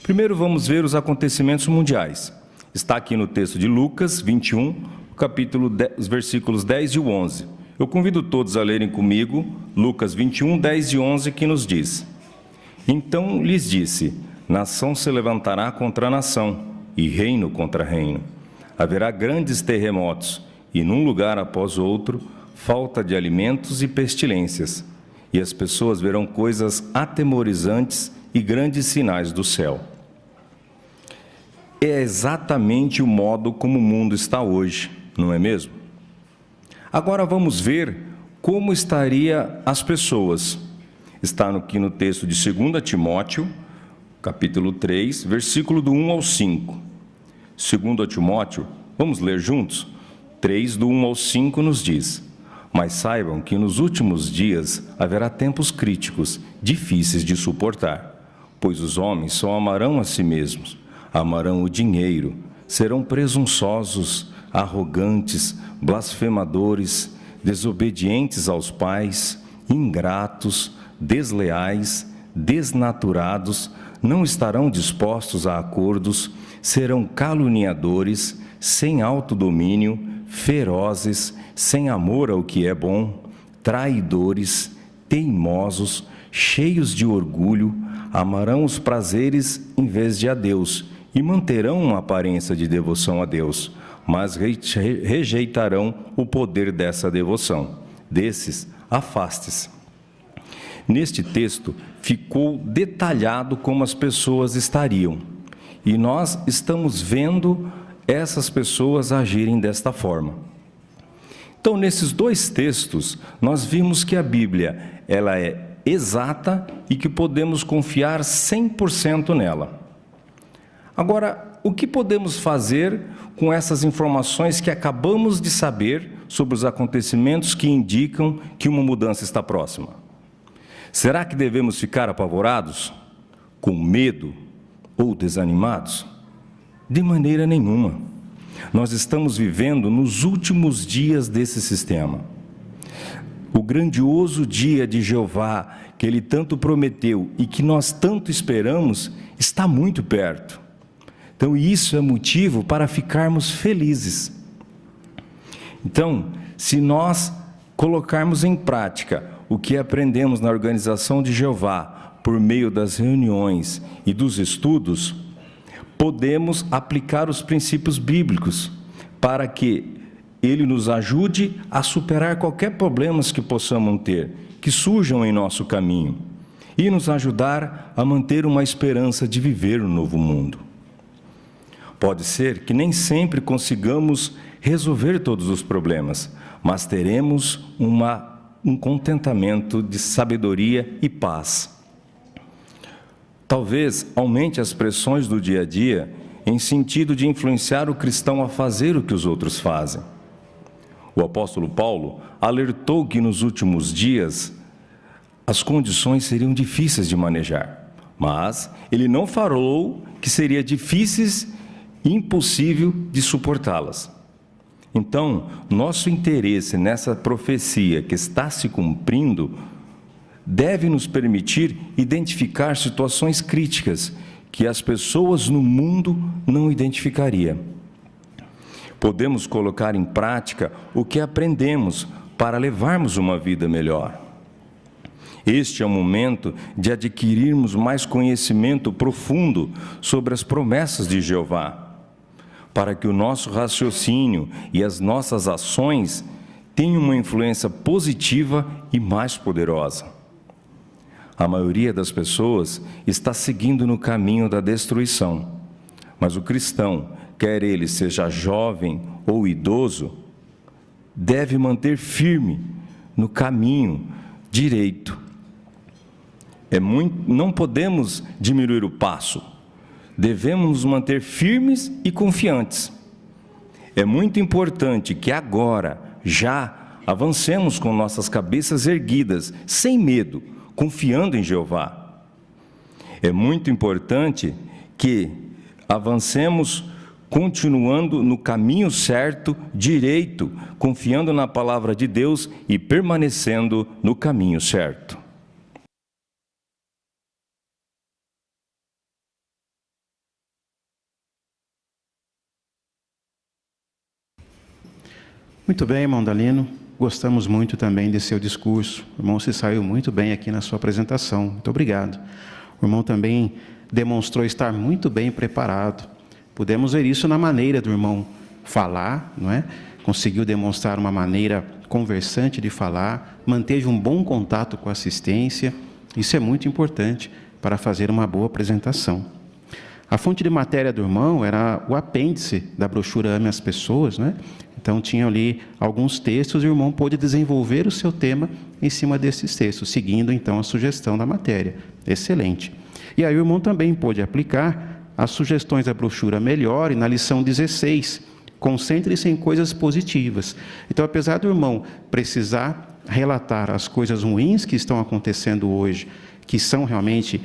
Primeiro vamos ver os acontecimentos mundiais. Está aqui no texto de Lucas 21, capítulo 10, os versículos 10 e 11. Eu convido todos a lerem comigo Lucas 21, 10 e 11, que nos diz: Então lhes disse: nação se levantará contra nação, e reino contra reino. Haverá grandes terremotos, e num lugar após outro, falta de alimentos e pestilências. E as pessoas verão coisas atemorizantes e grandes sinais do céu. É exatamente o modo como o mundo está hoje, não é mesmo? Agora vamos ver como estaria as pessoas. Está aqui no texto de 2 Timóteo, capítulo 3, versículo do 1 ao 5. 2 Timóteo, vamos ler juntos? 3, do 1 ao 5 nos diz: Mas saibam que nos últimos dias haverá tempos críticos, difíceis de suportar, pois os homens só amarão a si mesmos, amarão o dinheiro, serão presunçosos, arrogantes, blasfemadores, desobedientes aos pais, ingratos, desleais, desnaturados, não estarão dispostos a acordos, serão caluniadores, sem autodomínio, ferozes, sem amor ao que é bom, traidores, teimosos, cheios de orgulho, amarão os prazeres em vez de a Deus e manterão uma aparência de devoção a Deus, mas rejeitarão o poder dessa devoção. Desses, afaste-se. Neste texto, ficou detalhado como as pessoas estariam, e nós estamos vendo essas pessoas agirem desta forma. Então, nesses dois textos, nós vimos que a Bíblia, ela é exata e que podemos confiar 100% nela. Agora, o que podemos fazer com essas informações que acabamos de saber sobre os acontecimentos que indicam que uma mudança está próxima? Será que devemos ficar apavorados, com medo ou desanimados? De maneira nenhuma. Nós estamos vivendo nos últimos dias desse sistema. O grandioso dia de Jeová, que Ele tanto prometeu e que nós tanto esperamos, está muito perto. Então, isso é motivo para ficarmos felizes. Então, se nós colocarmos em prática o que aprendemos na organização de Jeová, por meio das reuniões e dos estudos, podemos aplicar os princípios bíblicos para que Ele nos ajude a superar qualquer problemas que possamos ter, que surjam em nosso caminho, e nos ajudar a manter uma esperança de viver um novo mundo. Pode ser que nem sempre consigamos resolver todos os problemas, mas teremos um contentamento de sabedoria e paz. Talvez aumente as pressões do dia a dia em sentido de influenciar o cristão a fazer o que os outros fazem. O apóstolo Paulo alertou que nos últimos dias as condições seriam difíceis de manejar, mas ele não falou que seria difíceis e impossível de suportá-las. Então, nosso interesse nessa profecia que está se cumprindo deve nos permitir identificar situações críticas que as pessoas no mundo não identificariam. Podemos colocar em prática o que aprendemos para levarmos uma vida melhor. Este é o momento de adquirirmos mais conhecimento profundo sobre as promessas de Jeová, para que o nosso raciocínio e as nossas ações tenham uma influência positiva e mais poderosa. A maioria das pessoas está seguindo no caminho da destruição, mas o cristão, quer ele seja jovem ou idoso, deve manter firme no caminho direito. Não podemos diminuir o passo, devemos nos manter firmes e confiantes. É muito importante que agora, já, avancemos com nossas cabeças erguidas, sem medo, confiando em Jeová. É muito importante que avancemos continuando no caminho certo, direito, confiando na palavra de Deus e permanecendo no caminho certo. Muito bem, irmão Dalino. Gostamos muito também de seu discurso. O irmão se saiu muito bem aqui na sua apresentação. Muito obrigado. O irmão também demonstrou estar muito bem preparado. Pudemos ver isso na maneira do irmão falar, não é? Conseguiu demonstrar uma maneira conversante de falar, manteve um bom contato com a assistência. Isso é muito importante para fazer uma boa apresentação. A fonte de matéria do irmão era o apêndice da brochura Ame as Pessoas, né? Então, tinha ali alguns textos e o irmão pôde desenvolver o seu tema em cima desses textos, seguindo, então, a sugestão da matéria. Excelente. E aí o irmão também pôde aplicar as sugestões da brochura Melhore na lição 16. Concentre-se em coisas positivas. Então, apesar do irmão precisar relatar as coisas ruins que estão acontecendo hoje, que são realmente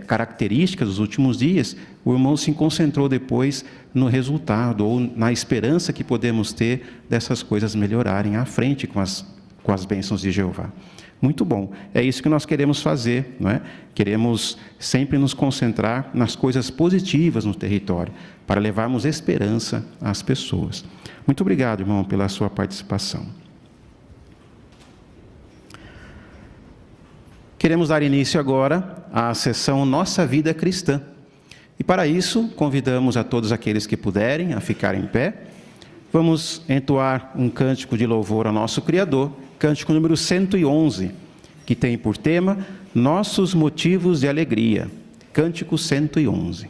características dos últimos dias, o irmão se concentrou depois no resultado ou na esperança que podemos ter dessas coisas melhorarem à frente com as bênçãos de Jeová. Muito bom. É isso que nós queremos fazer, não é? Queremos sempre nos concentrar nas coisas positivas no território, para levarmos esperança às pessoas. Muito obrigado, irmão, pela sua participação. Queremos dar início agora à sessão Nossa Vida Cristã. E para isso, convidamos a todos aqueles que puderem a ficar em pé. Vamos entoar um cântico de louvor ao nosso Criador, cântico número 111, que tem por tema Nossos Motivos de Alegria. Cântico 111.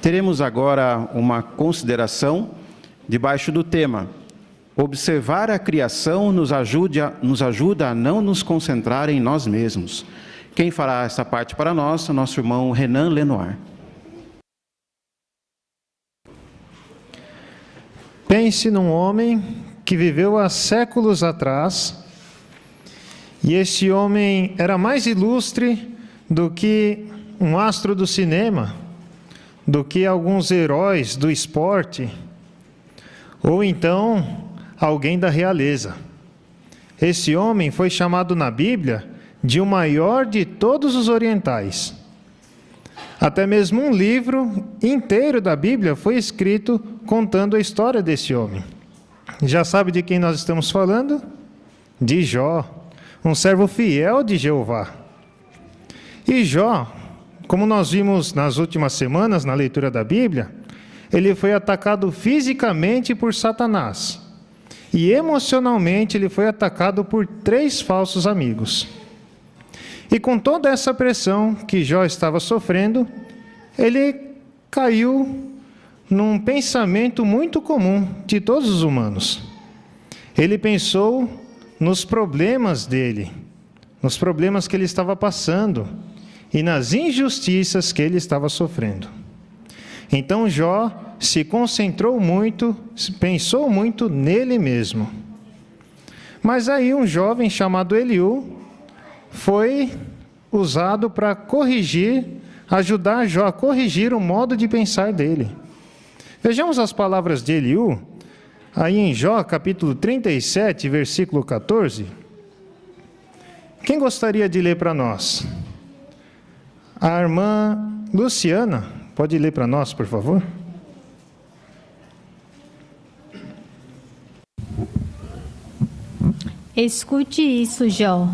Teremos agora uma consideração debaixo do tema: observar a criação nos ajuda a não nos concentrar em nós mesmos. Quem fará essa parte para nós é nosso irmão Renan Lenoir. Pense num homem que viveu há séculos atrás, e este homem era mais ilustre do que um astro do cinema, do que alguns heróis do esporte, ou então alguém da realeza. Esse homem foi chamado na Bíblia de o maior de todos os orientais. Até mesmo um livro inteiro da Bíblia foi escrito contando a história desse homem. Já sabe de quem nós estamos falando? De Jó, um servo fiel de Jeová. E Jó, como nós vimos nas últimas semanas na leitura da Bíblia, ele foi atacado fisicamente por Satanás. E emocionalmente ele foi atacado por 3 falsos amigos. E com toda essa pressão que Jó estava sofrendo, ele caiu num pensamento muito comum de todos os humanos. Ele pensou nos problemas dele, nos problemas que ele estava passando e nas injustiças que ele estava sofrendo. Então Jó se concentrou muito, pensou muito nele mesmo. Mas aí um jovem chamado Eliú foi usado para corrigir, ajudar Jó a corrigir o modo de pensar dele. Vejamos as palavras de Eliú, aí em Jó, capítulo 37, versículo 14. Quem gostaria de ler para nós? A irmã Luciana, pode ler para nós, por favor? Escute isso, Jó.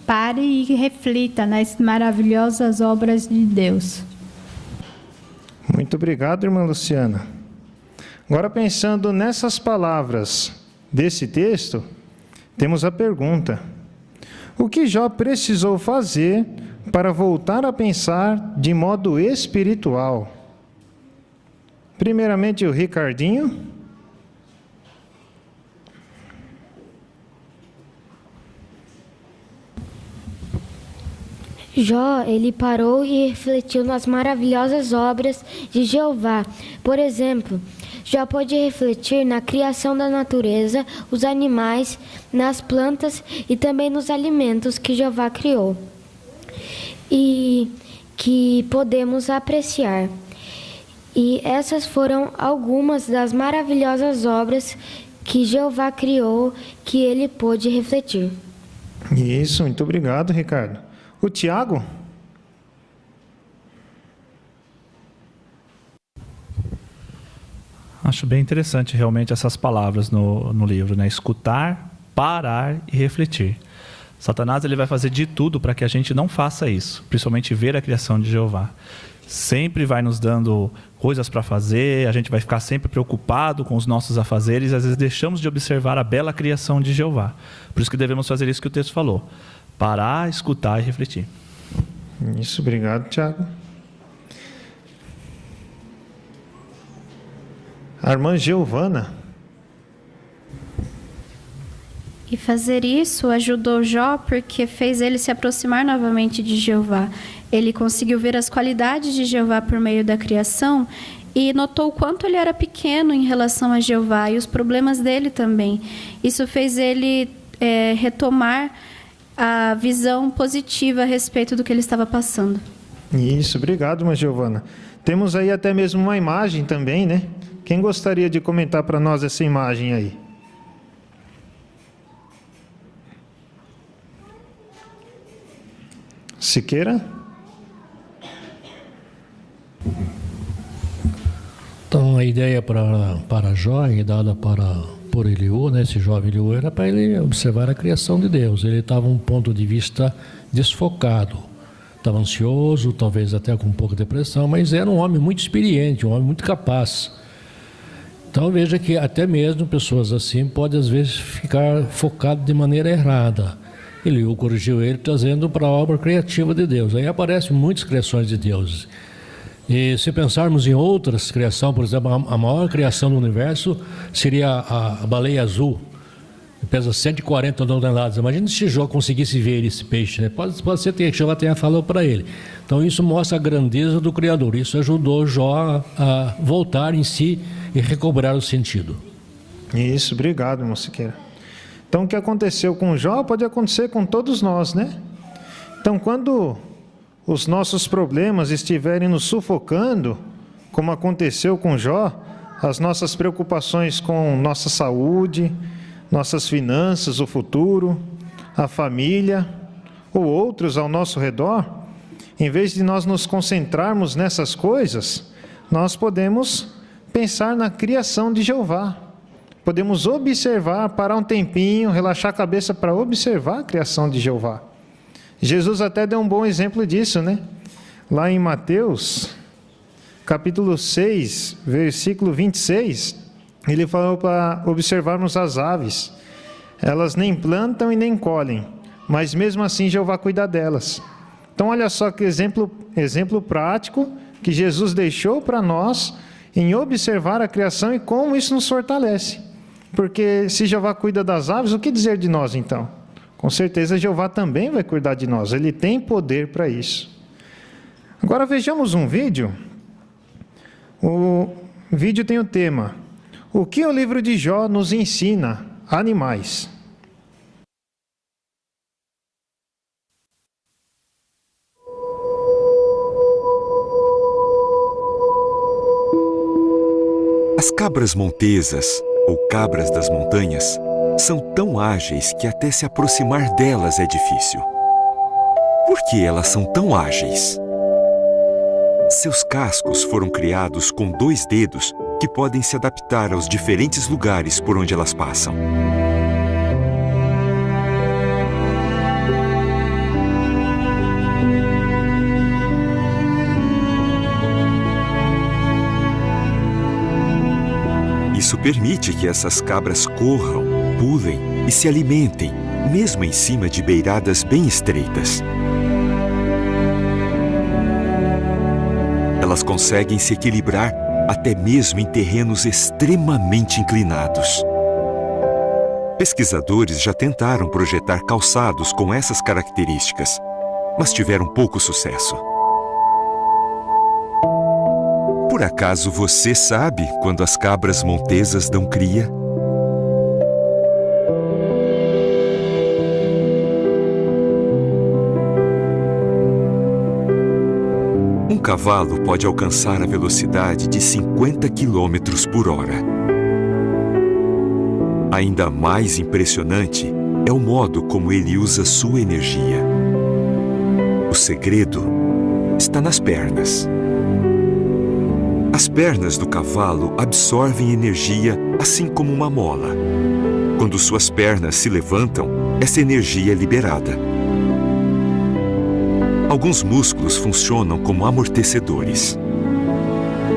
Pare e reflita nas maravilhosas obras de Deus. Muito obrigado, irmã Luciana. Agora, pensando nessas palavras desse texto, temos a pergunta: o que Jó precisou fazer para voltar a pensar de modo espiritual? Primeiramente, o Ricardinho. Jó, ele parou e refletiu nas maravilhosas obras de Jeová. Por exemplo, Jó pôde refletir na criação da natureza, os animais, nas plantas e também nos alimentos que Jeová criou e que podemos apreciar. E essas foram algumas das maravilhosas obras que Jeová criou que ele pôde refletir. Isso, muito obrigado, Ricardo. O Tiago? Acho bem interessante realmente essas palavras no livro, né? Escutar, parar e refletir. Satanás ele vai fazer de tudo para que a gente não faça isso, principalmente ver a criação de Jeová. Sempre vai nos dando coisas para fazer, a gente vai ficar sempre preocupado com os nossos afazeres e às vezes deixamos de observar a bela criação de Jeová. Por isso que devemos fazer isso que o texto falou: parar, escutar e refletir. Isso, obrigado, Tiago. A irmã Giovana. E fazer isso ajudou Jó porque fez ele se aproximar novamente de Jeová. Ele conseguiu ver as qualidades de Jeová por meio da criação e notou o quanto ele era pequeno em relação a Jeová e os problemas dele também. Isso fez ele retomar a visão positiva a respeito do que ele estava passando. Isso, obrigado, irmã Giovana. Temos aí até mesmo uma imagem também, né? Quem gostaria de comentar para nós essa imagem aí? Siqueira? Então, a ideia para Jó, dada por Eliú, né, esse jovem Eliú, era para ele observar a criação de Deus. Ele estava um ponto de vista desfocado. Estava ansioso, talvez até com um pouco de depressão, mas era um homem muito experiente, um homem muito capaz. Então, veja que até mesmo pessoas assim podem, às vezes, ficar focadas de maneira errada. Eliú corrigiu ele, trazendo para a obra criativa de Deus. Aí aparecem muitas criações de Deus. E se pensarmos em outras criações, por exemplo, a maior criação do universo seria a baleia azul, que pesa 140 toneladas. Imagina se Jó conseguisse ver esse peixe, né? Pode ser que Jó tenha falado para ele. Então isso mostra a grandeza do Criador. Isso ajudou Jó a voltar em si e recobrar o sentido. Isso, obrigado, irmão Siqueira. Então o que aconteceu com Jó pode acontecer com todos nós, né? Então quando os nossos problemas estiverem nos sufocando, como aconteceu com Jó, as nossas preocupações com nossa saúde, nossas finanças, o futuro, a família ou outros ao nosso redor, em vez de nós nos concentrarmos nessas coisas, nós podemos pensar na criação de Jeová. Podemos observar, parar um tempinho, relaxar a cabeça para observar a criação de Jeová. Jesus até deu um bom exemplo disso, né? Lá em Mateus, capítulo 6, versículo 26, ele falou para observarmos as aves. Elas nem plantam e nem colhem, mas mesmo assim Jeová cuida delas. Então olha só que exemplo prático que Jesus deixou para nós em observar a criação e como isso nos fortalece. Porque se Jeová cuida das aves, o que dizer de nós então? Com certeza Jeová também vai cuidar de nós, Ele tem poder para isso. Agora vejamos um vídeo. O vídeo tem o tema: o que o livro de Jó nos ensina? Animais. As cabras montesas, ou cabras das montanhas, são tão ágeis que até se aproximar delas é difícil. Por que elas são tão ágeis? Seus cascos foram criados com 2 dedos que podem se adaptar aos diferentes lugares por onde elas passam. Isso permite que essas cabras corram, pulem e se alimentem, mesmo em cima de beiradas bem estreitas. Elas conseguem se equilibrar até mesmo em terrenos extremamente inclinados. Pesquisadores já tentaram projetar calçados com essas características, mas tiveram pouco sucesso. Por acaso você sabe quando as cabras montesas dão cria? Um cavalo pode alcançar a velocidade de 50 km por hora. Ainda mais impressionante é o modo como ele usa sua energia. O segredo está nas pernas. As pernas do cavalo absorvem energia assim como uma mola. Quando suas pernas se levantam, essa energia é liberada. Alguns músculos funcionam como amortecedores.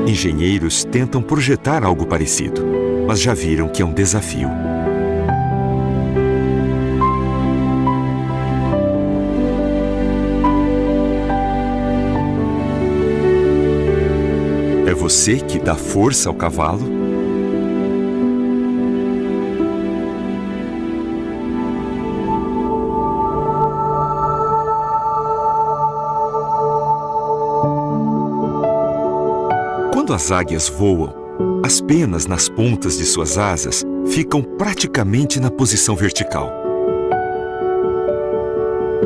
Engenheiros tentam projetar algo parecido, mas já viram que é um desafio. É você que dá força ao cavalo? Quando as águias voam, as penas nas pontas de suas asas ficam praticamente na posição vertical.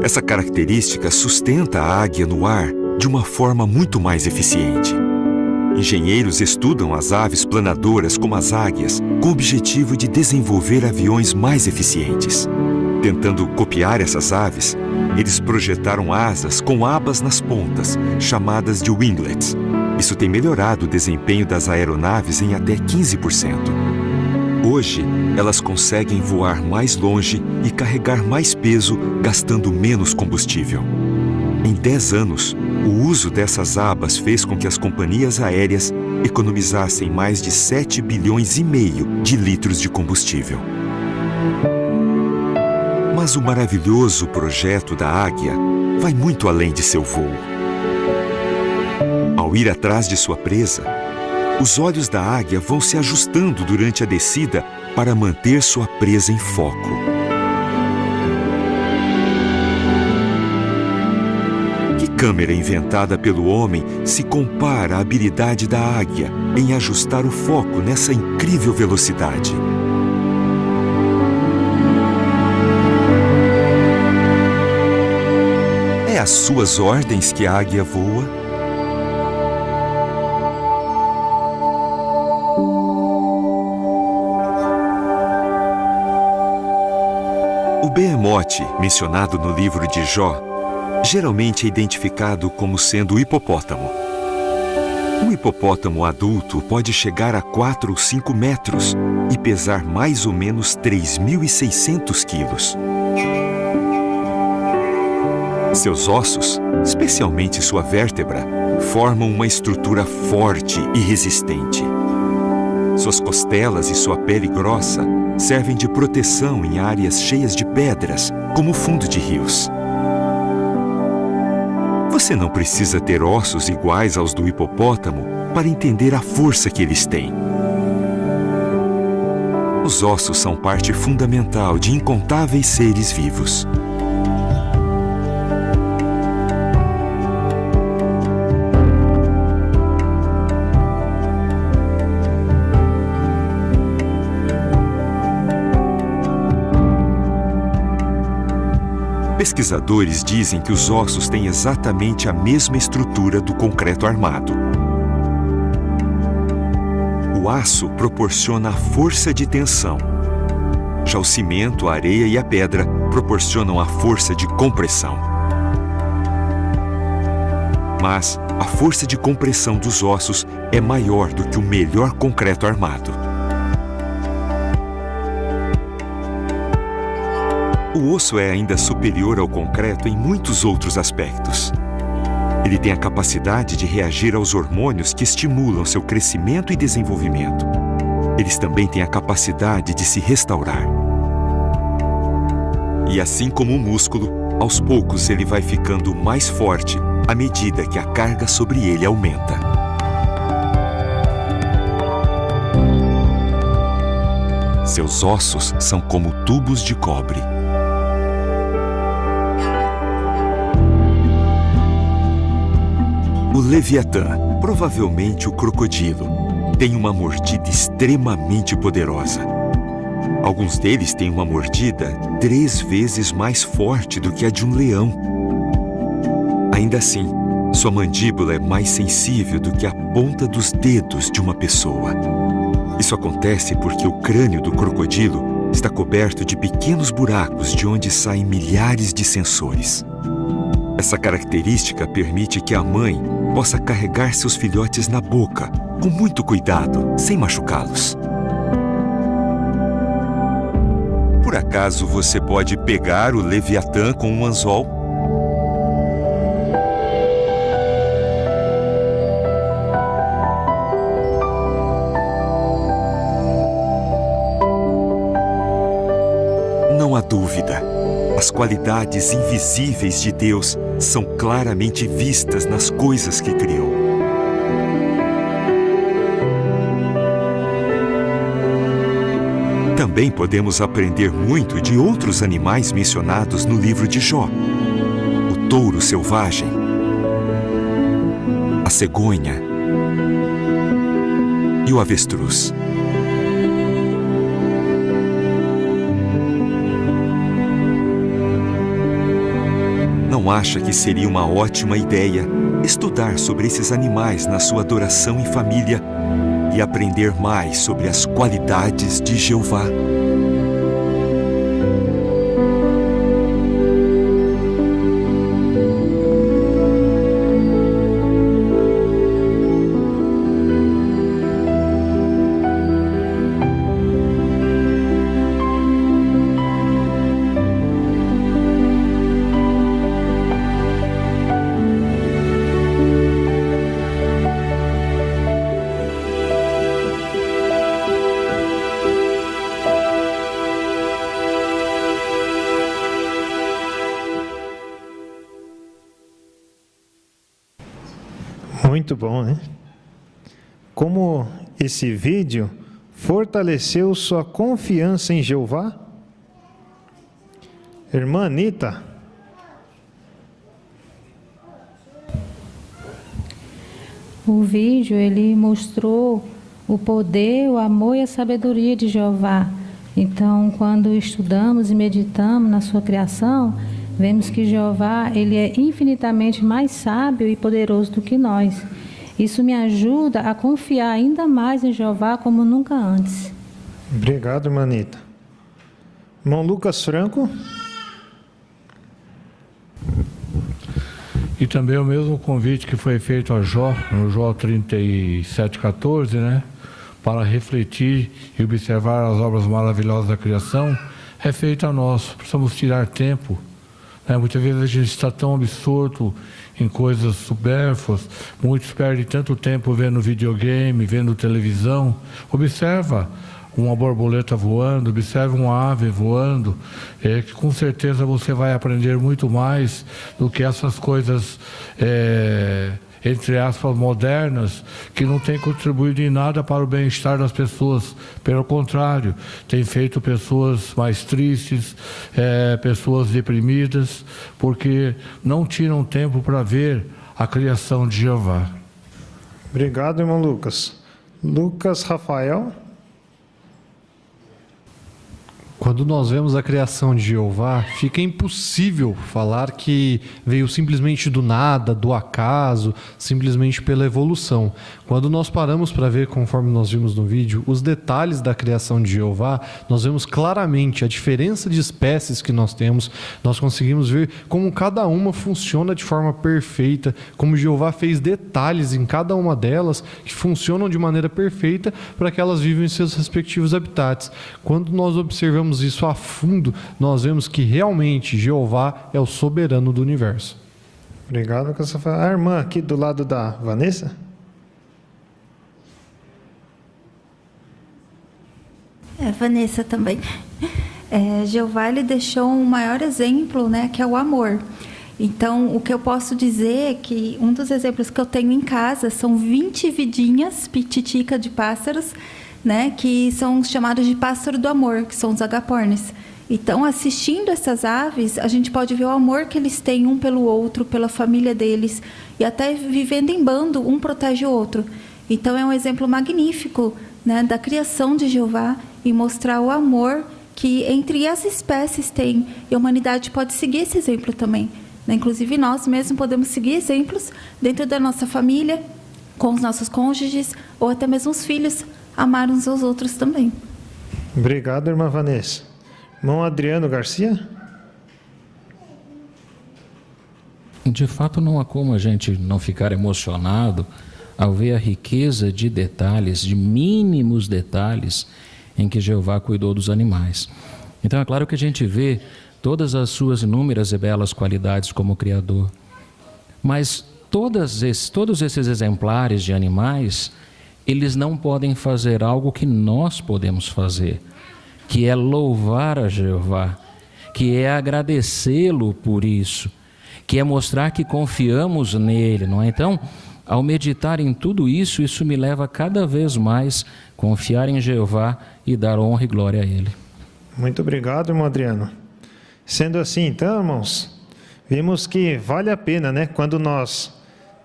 Essa característica sustenta a águia no ar de uma forma muito mais eficiente. Engenheiros estudam as aves planadoras como as águias com o objetivo de desenvolver aviões mais eficientes. Tentando copiar essas aves, eles projetaram asas com abas nas pontas, chamadas de winglets. Isso tem melhorado o desempenho das aeronaves em até 15%. Hoje, elas conseguem voar mais longe e carregar mais peso, gastando menos combustível. Em 10 anos, o uso dessas abas fez com que as companhias aéreas economizassem mais de 7,5 bilhões de litros de combustível. Mas o maravilhoso projeto da águia vai muito além de seu voo. Ao ir atrás de sua presa, os olhos da águia vão se ajustando durante a descida para manter sua presa em foco. Que câmera inventada pelo homem se compara à habilidade da águia em ajustar o foco nessa incrível velocidade? É às suas ordens que a águia voa? O behemote, mencionado no livro de Jó, geralmente é identificado como sendo o hipopótamo. Um hipopótamo adulto pode chegar a 4 ou 5 metros e pesar mais ou menos 3.600 quilos. Seus ossos, especialmente sua vértebra, formam uma estrutura forte e resistente. Suas costelas e sua pele grossa servem de proteção em áreas cheias de pedras, como o fundo de rios. Você não precisa ter ossos iguais aos do hipopótamo para entender a força que eles têm. Os ossos são parte fundamental de incontáveis seres vivos. Pesquisadores dizem que os ossos têm exatamente a mesma estrutura do concreto armado. O aço proporciona a força de tensão. Já o cimento, a areia e a pedra proporcionam a força de compressão. Mas a força de compressão dos ossos é maior do que o melhor concreto armado. O osso é ainda superior ao concreto em muitos outros aspectos. Ele tem a capacidade de reagir aos hormônios que estimulam seu crescimento e desenvolvimento. eles também têm a capacidade de se restaurar. E assim como o músculo, aos poucos ele vai ficando mais forte à medida que a carga sobre ele aumenta. Seus ossos são como tubos de cobre. O Leviatã, provavelmente o crocodilo, tem uma mordida extremamente poderosa. Alguns deles têm uma mordida 3 vezes mais forte do que a de um leão. Ainda assim, sua mandíbula é mais sensível do que a ponta dos dedos de uma pessoa. Isso acontece porque o crânio do crocodilo está coberto de pequenos buracos de onde saem milhares de sensores. Essa característica permite que a mãe possa carregar seus filhotes na boca, com muito cuidado, sem machucá-los. Por acaso você pode pegar o Leviatã com um anzol? Não há dúvida. As qualidades invisíveis de Deus são claramente vistas nas coisas que criou. Também podemos aprender muito de outros animais mencionados no livro de Jó. O touro selvagem, a cegonha e o avestruz. Não acha que seria uma ótima ideia estudar sobre esses animais na sua adoração em família e aprender mais sobre as qualidades de Jeová? Muito bom, né? Como esse vídeo fortaleceu sua confiança em Jeová? Irmã Anitta. O vídeo, ele mostrou o poder, o amor e a sabedoria de Jeová. Então, quando estudamos e meditamos na sua criação, vemos que Jeová, ele é infinitamente mais sábio e poderoso do que nós. Isso me ajuda a confiar ainda mais em Jeová como nunca antes. Obrigado, irmã Anitta. Irmão Lucas Franco. E também o mesmo convite que foi feito a Jó, no Jó 37:14, né? Para refletir e observar as obras maravilhosas da criação, é feito a nós. Precisamos tirar tempo. Muitas vezes a gente está tão absorto em coisas supérfluas, muitos perdem tanto tempo vendo videogame, vendo televisão. Observa uma borboleta voando, observa uma ave voando, que com certeza você vai aprender muito mais do que essas coisas, entre aspas, modernas, que não têm contribuído em nada para o bem-estar das pessoas. Pelo contrário, tem feito pessoas mais tristes, pessoas deprimidas, porque não tiram tempo para ver a criação de Jeová. Obrigado, irmão Lucas. Lucas Rafael. Quando nós vemos a criação de Jeová, fica impossível falar que veio simplesmente do nada, do acaso, simplesmente pela evolução. Quando nós paramos para ver, conforme nós vimos no vídeo, os detalhes da criação de Jeová, nós vemos claramente a diferença de espécies que nós temos, nós conseguimos ver como cada uma funciona de forma perfeita, como Jeová fez detalhes em cada uma delas que funcionam de maneira perfeita para que elas vivam em seus respectivos habitats. Quando nós observamos isso a fundo, nós vemos que realmente Jeová é o soberano do universo. Obrigado, Lucas. A irmã aqui do lado da Vanessa. Vanessa também. Jeová, ele deixou um maior exemplo, né, que é o amor. Então, o que eu posso dizer é que um dos exemplos que eu tenho em casa são 20 vidinhas pititica de pássaros, né, que são chamados de pássaro do amor, que são os agapornis. Então, assistindo essas aves, a gente pode ver o amor que eles têm um pelo outro, pela família deles, e até vivendo em bando, um protege o outro. Então, é um exemplo magnífico, né, da criação de Jeová e mostrar o amor que entre as espécies tem. E a humanidade pode seguir esse exemplo também. Inclusive, nós mesmos podemos seguir exemplos dentro da nossa família, com os nossos cônjuges, ou até mesmo os filhos, amar uns aos outros também. Obrigado, irmã Vanessa. Irmão Adriano Garcia? De fato, não há como a gente não ficar emocionado ao ver a riqueza de detalhes, de mínimos detalhes, em que Jeová cuidou dos animais. Então, é claro que a gente vê todas as suas inúmeras e belas qualidades como Criador. Mas todos esses exemplares de animais, eles não podem fazer algo que nós podemos fazer, que é louvar a Jeová, que é agradecê-lo por isso, que é mostrar que confiamos nele, não é? Então, ao meditar em tudo isso, isso me leva cada vez mais a confiar em Jeová e dar honra e glória a ele. Muito obrigado, irmão Adriano. Sendo assim, então, irmãos, vimos que vale a pena, né? Quando nós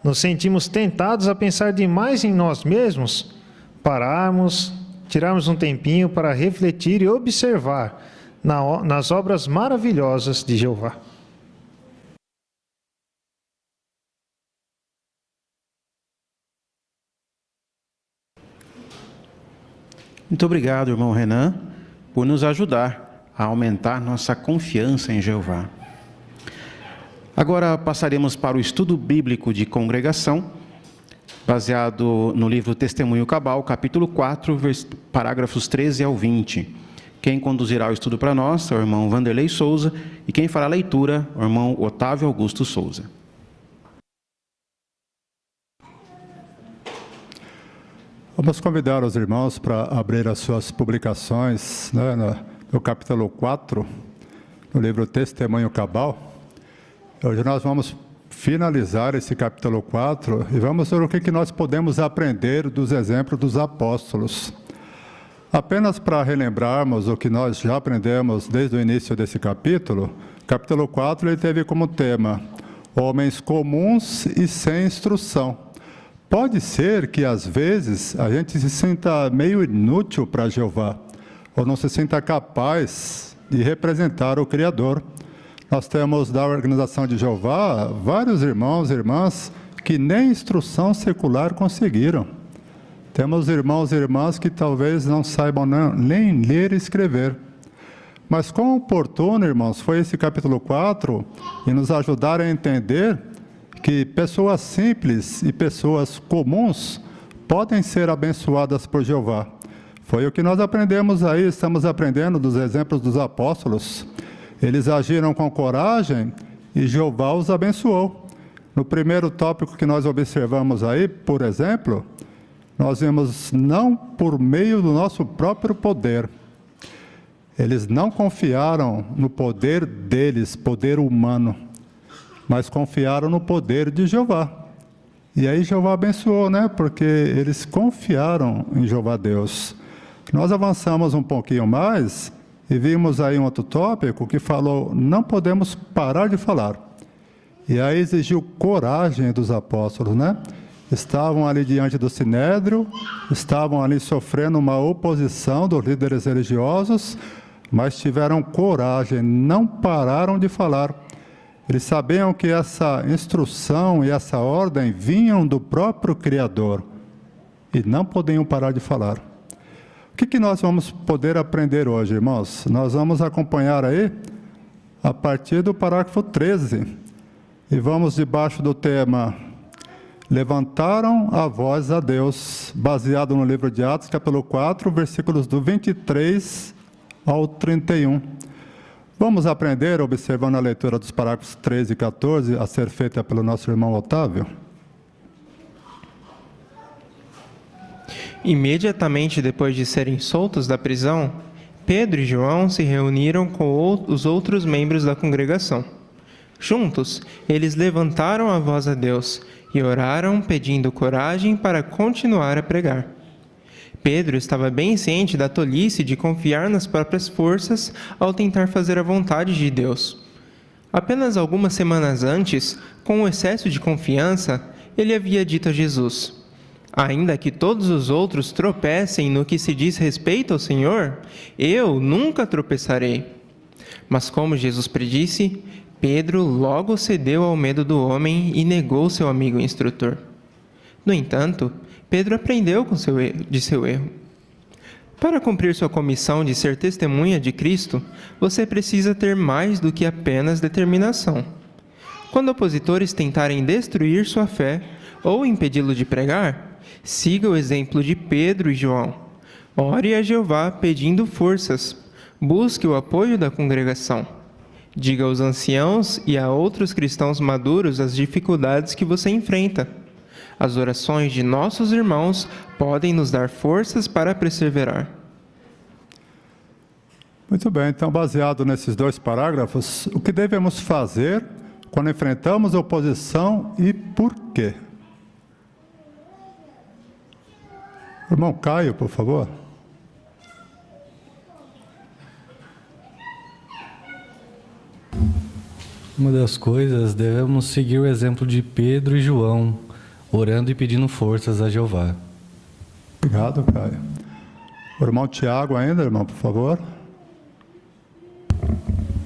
nos sentimos tentados a pensar demais em nós mesmos, pararmos, tirarmos um tempinho para refletir e observar nas obras maravilhosas de Jeová. Muito obrigado, irmão Renan, por nos ajudar a aumentar nossa confiança em Jeová. Agora passaremos para o estudo bíblico de congregação, baseado no livro Testemunho Cabal, capítulo 4, parágrafos 13 ao 20. Quem conduzirá o estudo para nós é o irmão Vanderlei Souza, e quem fará a leitura é o irmão Otávio Augusto Souza. Vamos convidar os irmãos para abrir as suas publicações, né, no capítulo 4, no livro Testemunho Cabal. Hoje nós vamos finalizar esse capítulo 4 e vamos ver o que nós podemos aprender dos exemplos dos apóstolos. Apenas para relembrarmos o que nós já aprendemos desde o início desse capítulo 4 ele teve como tema homens comuns e sem instrução. Pode ser que, às vezes, a gente se sinta meio inútil para Jeová, ou não se sinta capaz de representar o Criador. Nós temos, da organização de Jeová, vários irmãos e irmãs que nem instrução secular conseguiram. Temos irmãos e irmãs que talvez não saibam nem ler e escrever. Mas quão oportuno, irmãos, foi esse capítulo 4 e nos ajudar a entender que pessoas simples e pessoas comuns podem ser abençoadas por Jeová. Foi o que nós aprendemos aí, estamos aprendendo dos exemplos dos apóstolos. Eles agiram com coragem e Jeová os abençoou. No primeiro tópico que nós observamos aí, por exemplo, nós vimos não por meio do nosso próprio poder. Eles não confiaram no poder deles, poder humano, mas confiaram no poder de Jeová. E aí Jeová abençoou, né? Porque eles confiaram em Jeová Deus. Nós avançamos um pouquinho mais e vimos aí um outro tópico que falou, não podemos parar de falar. E aí exigiu coragem dos apóstolos, né? Estavam ali diante do Sinédrio, estavam ali sofrendo uma oposição dos líderes religiosos, mas tiveram coragem, não pararam de falar. Eles sabiam que essa instrução e essa ordem vinham do próprio Criador e não podiam parar de falar. O que nós vamos poder aprender hoje, irmãos? Nós vamos acompanhar aí a partir do parágrafo 13 e vamos debaixo do tema levantaram a voz a Deus, baseado no livro de Atos, capítulo 4, versículos do 23 ao 31. Vamos aprender, observando a leitura dos parágrafos 13 e 14, a ser feita pelo nosso irmão Otávio. Imediatamente depois de serem soltos da prisão, Pedro e João se reuniram com os outros membros da congregação. Juntos, eles levantaram a voz a Deus e oraram pedindo coragem para continuar a pregar. Pedro estava bem ciente da tolice de confiar nas próprias forças ao tentar fazer a vontade de Deus. Apenas algumas semanas antes, com um excesso de confiança, ele havia dito a Jesus: ainda que todos os outros tropecem no que se diz respeito ao Senhor, eu nunca tropeçarei. Mas como Jesus predisse, Pedro logo cedeu ao medo do homem e negou seu amigo instrutor. No entanto, Pedro aprendeu de seu erro. Para cumprir sua comissão de ser testemunha de Cristo, você precisa ter mais do que apenas determinação. Quando opositores tentarem destruir sua fé ou impedi-lo de pregar, siga o exemplo de Pedro e João. Ore a Jeová pedindo forças. Busque o apoio da congregação. Diga aos anciãos e a outros cristãos maduros as dificuldades que você enfrenta. As orações de nossos irmãos podem nos dar forças para perseverar. Muito bem, então, baseado nesses 2 parágrafos, o que devemos fazer quando enfrentamos oposição e por quê? Irmão Caio, por favor. Uma das coisas, devemos seguir o exemplo de Pedro e João, orando e pedindo forças a Jeová. Obrigado, Caio. O irmão Tiago ainda, irmão, por favor.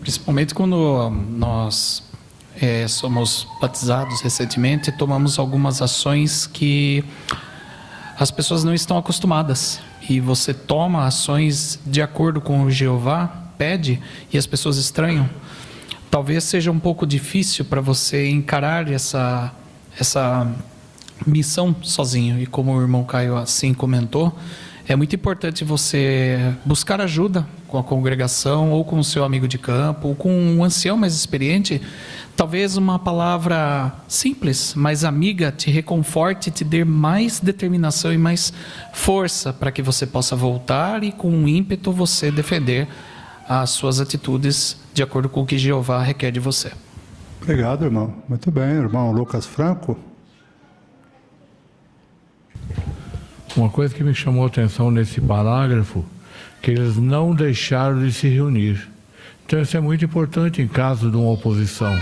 Principalmente quando nós somos batizados recentemente, tomamos algumas ações que as pessoas não estão acostumadas. E você toma ações de acordo com o Jeová pede e as pessoas estranham. Talvez seja um pouco difícil para você encarar essa missão sozinho. E como o irmão Caio assim comentou, é muito importante você buscar ajuda com a congregação, ou com o seu amigo de campo, ou com um ancião mais experiente. Talvez uma palavra simples, mas amiga, te reconforte, te dê mais determinação e mais força para que você possa voltar e com um ímpeto você defender as suas atitudes de acordo com o que Jeová requer de você. Obrigado, irmão. Muito bem, irmão Lucas Franco. Uma coisa que me chamou a atenção nesse parágrafo, que eles não deixaram de se reunir. Então isso é muito importante em caso de uma oposição.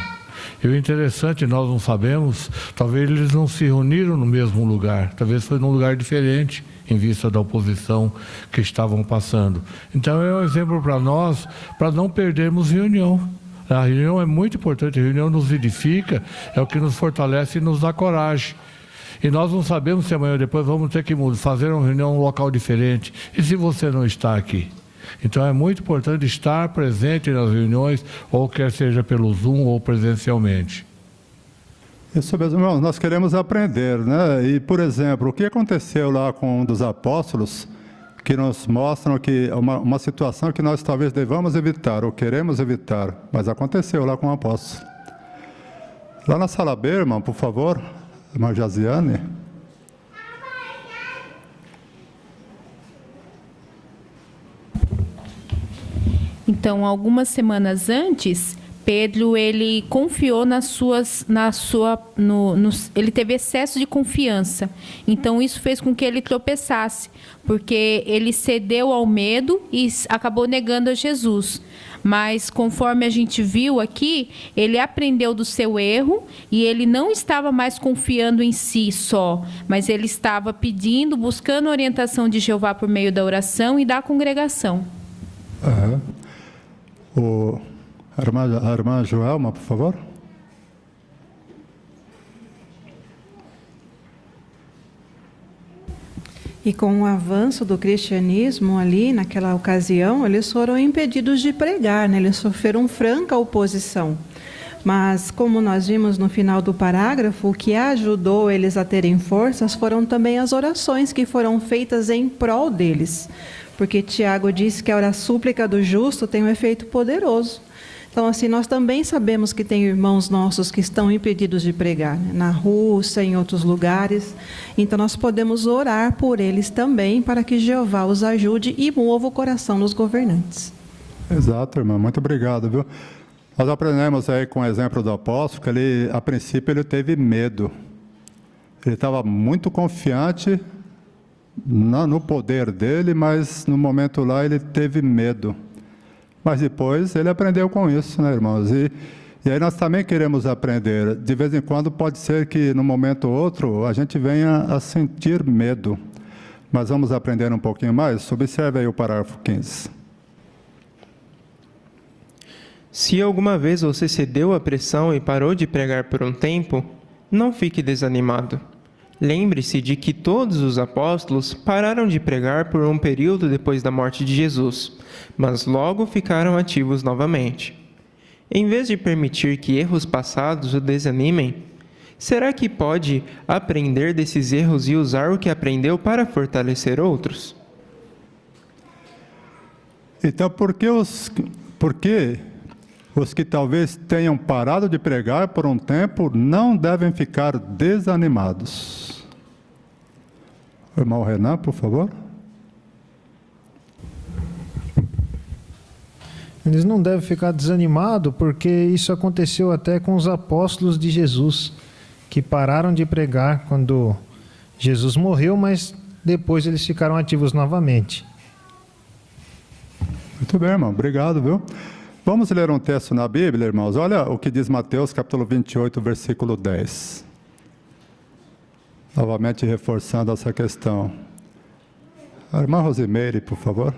E o interessante, nós não sabemos, talvez eles não se reuniram no mesmo lugar, talvez foi num lugar diferente, em vista da oposição que estavam passando. Então é um exemplo para nós, para não perdermos reunião. A reunião é muito importante, a reunião nos edifica, é o que nos fortalece e nos dá coragem. E nós não sabemos se amanhã ou depois vamos ter que fazer uma reunião em um local diferente. E se você não está aqui? Então é muito importante estar presente nas reuniões, ou quer seja pelo Zoom ou presencialmente. Isso mesmo, irmãos, nós queremos aprender, né? E, por exemplo, o que aconteceu lá com um dos apóstolos, que nos mostram que uma situação que nós talvez devamos evitar, ou queremos evitar, mas aconteceu lá com o apóstolo. Lá na sala B, irmão, por favor, irmã Jaziane. Então, algumas semanas antes, Pedro ele confiou ele teve excesso de confiança. Então isso fez com que ele tropeçasse, porque ele cedeu ao medo e acabou negando a Jesus. Mas conforme a gente viu aqui, ele aprendeu do seu erro e ele não estava mais confiando em si só, mas ele estava pedindo, buscando a orientação de Jeová por meio da oração e da congregação. A irmã Joelma, por favor. E com o avanço do cristianismo ali, naquela ocasião, eles foram impedidos de pregar, né? Eles sofreram franca oposição. Mas, como nós vimos no final do parágrafo, o que ajudou eles a terem forças foram também as orações que foram feitas em prol deles. Porque Tiago disse que a súplica do justo tem um efeito poderoso. Então, assim, nós também sabemos que tem irmãos nossos que estão impedidos de pregar, né? Na Rússia, em outros lugares. Então, nós podemos orar por eles também, para que Jeová os ajude e mova o coração dos governantes. Exato, irmã. Muito obrigado, viu? Nós aprendemos aí com o exemplo do apóstolo que ele, a princípio, ele teve medo. Ele estava muito confiante no poder dele, mas no momento lá ele teve medo. Mas depois ele aprendeu com isso, né, irmãos? E aí nós também queremos aprender. De vez em quando pode ser que num momento ou outro a gente venha a sentir medo. Mas vamos aprender um pouquinho mais? Observe aí o parágrafo 15. Se alguma vez você cedeu à pressão e parou de pregar por um tempo, não fique desanimado. Lembre-se de que todos os apóstolos pararam de pregar por um período depois da morte de Jesus, mas logo ficaram ativos novamente. Em vez de permitir que erros passados o desanimem, será que pode aprender desses erros e usar o que aprendeu para fortalecer outros? Então, por que os que talvez tenham parado de pregar por um tempo não devem ficar desanimados? Irmão Renan, por favor. Eles não devem ficar desanimados, porque isso aconteceu até com os apóstolos de Jesus, que pararam de pregar quando Jesus morreu, mas depois eles ficaram ativos novamente. Muito bem, irmão. Obrigado, viu? Vamos ler um texto na Bíblia, irmãos. Olha o que diz Mateus, capítulo 28, versículo 10. Novamente reforçando essa questão. A irmã Rosimeire, por favor.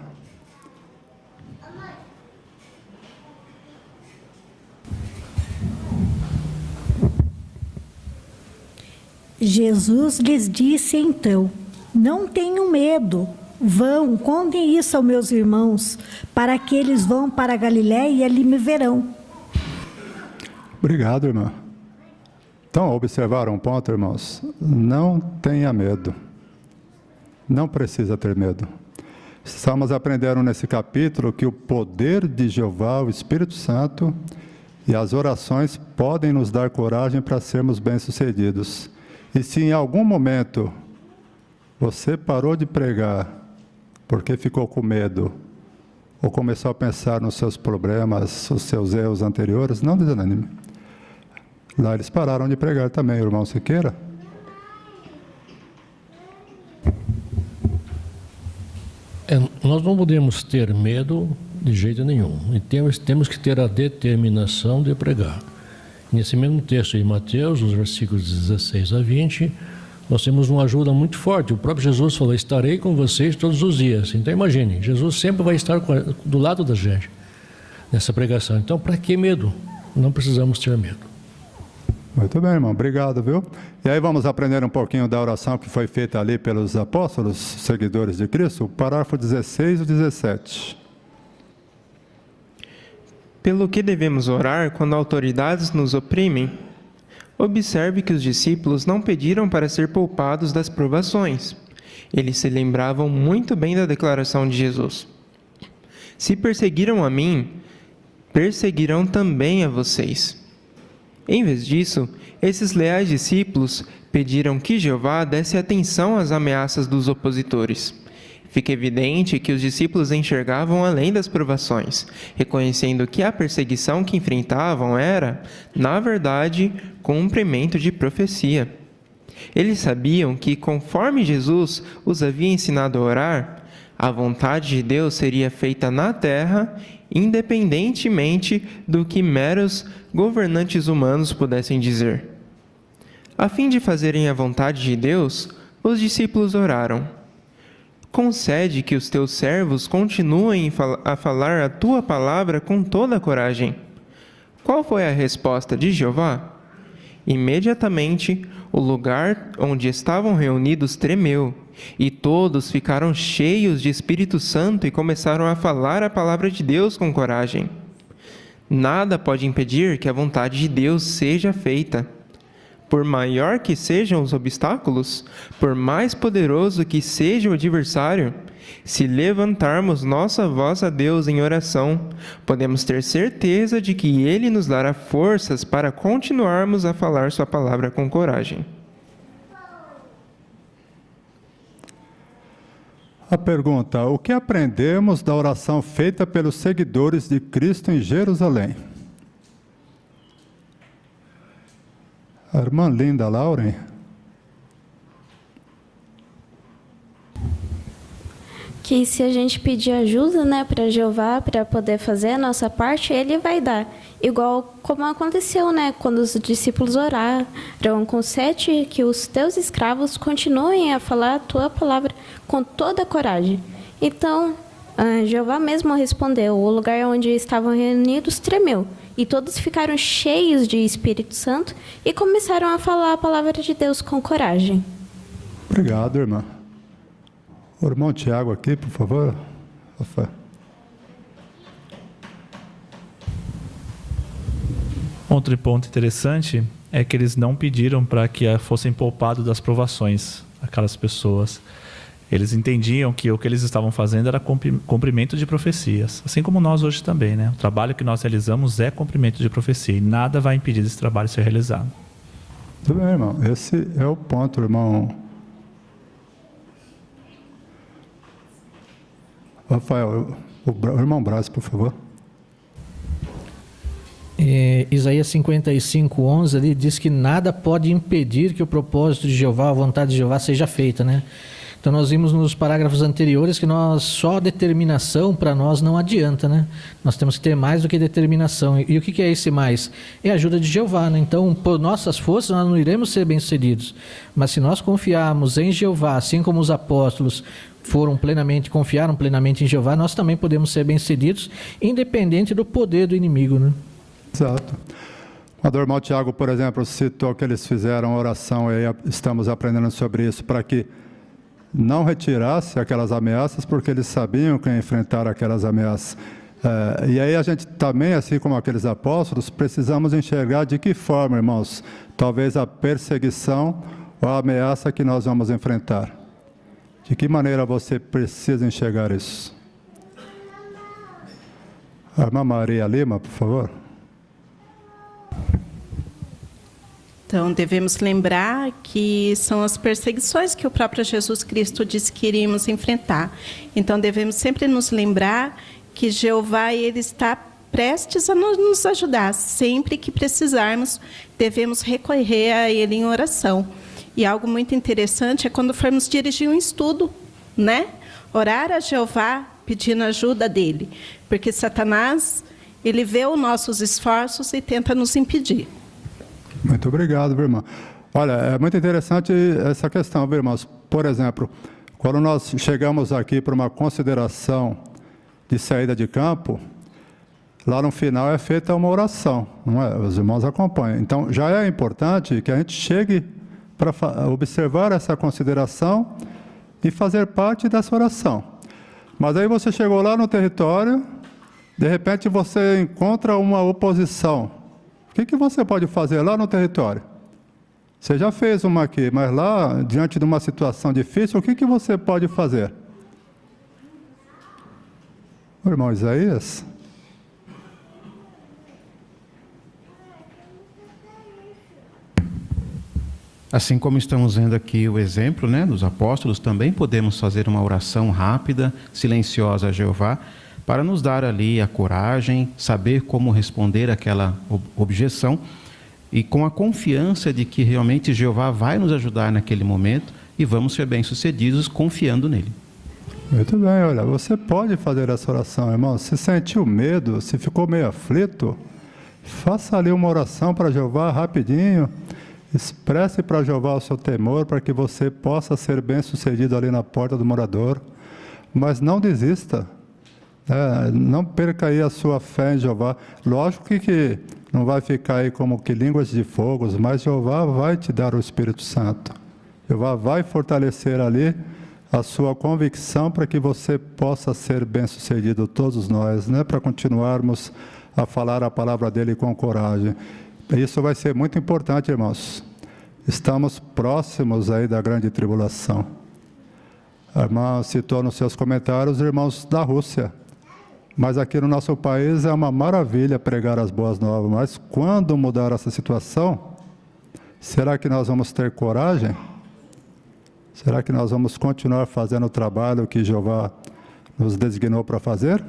Jesus lhes disse então: não tenham medo. Vão, contem isso aos meus irmãos, para que eles vão para a Galiléia e ali me verão. Obrigado, irmã. Então, observaram um ponto, irmãos? Não tenha medo. Não precisa ter medo. Estamos aprendendo nesse capítulo que o poder de Jeová, o Espírito Santo, e as orações podem nos dar coragem para sermos bem-sucedidos. E se em algum momento você parou de pregar porque ficou com medo, ou começou a pensar nos seus problemas, os seus erros anteriores, não desanime. Lá eles pararam de pregar também, irmão Siqueira. Nós não podemos ter medo de jeito nenhum. E temos que ter a determinação de pregar. Nesse mesmo texto de Mateus, os versículos 16 a 20, nós temos uma ajuda muito forte. O próprio Jesus falou: estarei com vocês todos os dias. Então imagine, Jesus sempre vai estar do lado da gente nessa pregação. Então, para que medo? Não precisamos ter medo. Muito bem, irmão. Obrigado, viu? E aí vamos aprender um pouquinho da oração que foi feita ali pelos apóstolos, seguidores de Cristo, o parágrafo 16 e 17. Pelo que devemos orar quando autoridades nos oprimem? Observe que os discípulos não pediram para ser poupados das provações. Eles se lembravam muito bem da declaração de Jesus: se perseguiram a mim, perseguirão também a vocês. Em vez disso, esses leais discípulos pediram que Jeová desse atenção às ameaças dos opositores. Fica evidente que os discípulos enxergavam além das provações, reconhecendo que a perseguição que enfrentavam era, na verdade, cumprimento de profecia. Eles sabiam que, conforme Jesus os havia ensinado a orar, a vontade de Deus seria feita na terra, independentemente do que meros governantes humanos pudessem dizer. A fim de fazerem a vontade de Deus, os discípulos oraram: concede que os teus servos continuem a falar a tua palavra com toda a coragem. Qual foi a resposta de Jeová? Imediatamente, o lugar onde estavam reunidos tremeu, e todos ficaram cheios de Espírito Santo e começaram a falar a palavra de Deus com coragem. Nada pode impedir que a vontade de Deus seja feita. por maior que sejam os obstáculos, por mais poderoso que seja o adversário, se levantarmos nossa voz a Deus em oração, podemos ter certeza de que Ele nos dará forças para continuarmos a falar sua palavra com coragem. A pergunta: o que aprendemos da oração feita pelos seguidores de Cristo em Jerusalém? A irmã Linda Lauren. Que se a gente pedir ajuda, né, para Jeová, para poder fazer a nossa parte, Ele vai dar. Igual como aconteceu, né, quando os discípulos oraram com 7, que os teus escravos continuem a falar a tua palavra com toda a coragem. Então, Jeová mesmo respondeu, o lugar onde estavam reunidos tremeu, e todos ficaram cheios de Espírito Santo e começaram a falar a palavra de Deus com coragem. Obrigado, irmã. O irmão Tiago aqui, por favor. Outro ponto interessante é que eles não pediram para que fossem poupados das provações, aquelas pessoas. Eles entendiam que o que eles estavam fazendo era cumprimento de profecias, assim como nós hoje também, né? O trabalho que nós realizamos é cumprimento de profecia e nada vai impedir esse trabalho de ser realizado. Tudo bem, irmão. Esse é o ponto, irmão. Rafael, o irmão Braz, por favor. Isaías 55:11 ali diz que nada pode impedir que o propósito de Jeová, a vontade de Jeová seja feita, né? Então nós vimos nos parágrafos anteriores que só determinação para nós não adianta, né? Nós temos que ter mais do que determinação. E o que é esse mais? É a ajuda de Jeová, né? Então, por nossas forças nós não iremos ser bem-sucedidos. Mas se nós confiarmos em Jeová, assim como os apóstolos confiaram plenamente em Jeová, nós também podemos ser bem-sucedidos, independente do poder do inimigo, né? Exato. Quando o irmão Tiago, por exemplo, citou que eles fizeram oração, e aí estamos aprendendo sobre isso, para que não retirasse aquelas ameaças, porque eles sabiam que enfrentar aquelas ameaças. E aí a gente também, assim como aqueles apóstolos, precisamos enxergar de que forma, irmãos, talvez a perseguição ou a ameaça que nós vamos enfrentar. De que maneira você precisa enxergar isso? A irmã Maria Lima, por favor. Então, devemos lembrar que são as perseguições que o próprio Jesus Cristo disse que iríamos enfrentar. Então, devemos sempre nos lembrar que Jeová, Ele está prestes a nos ajudar. Sempre que precisarmos, devemos recorrer a Ele em oração. E algo muito interessante é quando formos dirigir um estudo, né? Orar a Jeová pedindo ajuda dEle. Porque Satanás, ele vê os nossos esforços e tenta nos impedir. Muito obrigado, irmã. Olha, é muito interessante essa questão, viu, irmãos? Por exemplo, quando nós chegamos aqui para uma consideração de saída de campo, lá no final é feita uma oração, não é? Os irmãos acompanham. Então, já é importante que a gente chegue para observar essa consideração e fazer parte dessa oração. Mas aí você chegou lá no território, de repente você encontra uma oposição. O que você pode fazer lá no território? Você já fez uma aqui, mas lá, diante de uma situação difícil, o que você pode fazer? O irmão Isaías? Assim como estamos vendo aqui o exemplo, né, dos apóstolos, também podemos fazer uma oração rápida, silenciosa a Jeová, para nos dar ali a coragem, saber como responder àquela objeção e com a confiança de que realmente Jeová vai nos ajudar naquele momento e vamos ser bem-sucedidos confiando nele. Muito bem, olha, você pode fazer essa oração, irmão. Se sentiu medo, se ficou meio aflito, faça ali uma oração para Jeová rapidinho, expresse para Jeová o seu temor para que você possa ser bem-sucedido ali na porta do morador, mas não desista. Não perca aí a sua fé em Jeová. Lógico que não vai ficar aí como que línguas de fogo, mas Jeová vai te dar o Espírito Santo. Jeová vai fortalecer ali a sua convicção para que você possa ser bem-sucedido, todos nós, né? Para continuarmos a falar a palavra dele com coragem. Isso vai ser muito importante, irmãos. Estamos próximos aí da grande tribulação. A irmã citou nos seus comentários os irmãos da Rússia. Mas aqui no nosso país é uma maravilha pregar as boas novas. Mas quando mudar essa situação, será que nós vamos ter coragem? Será que nós vamos continuar fazendo o trabalho que Jeová nos designou para fazer?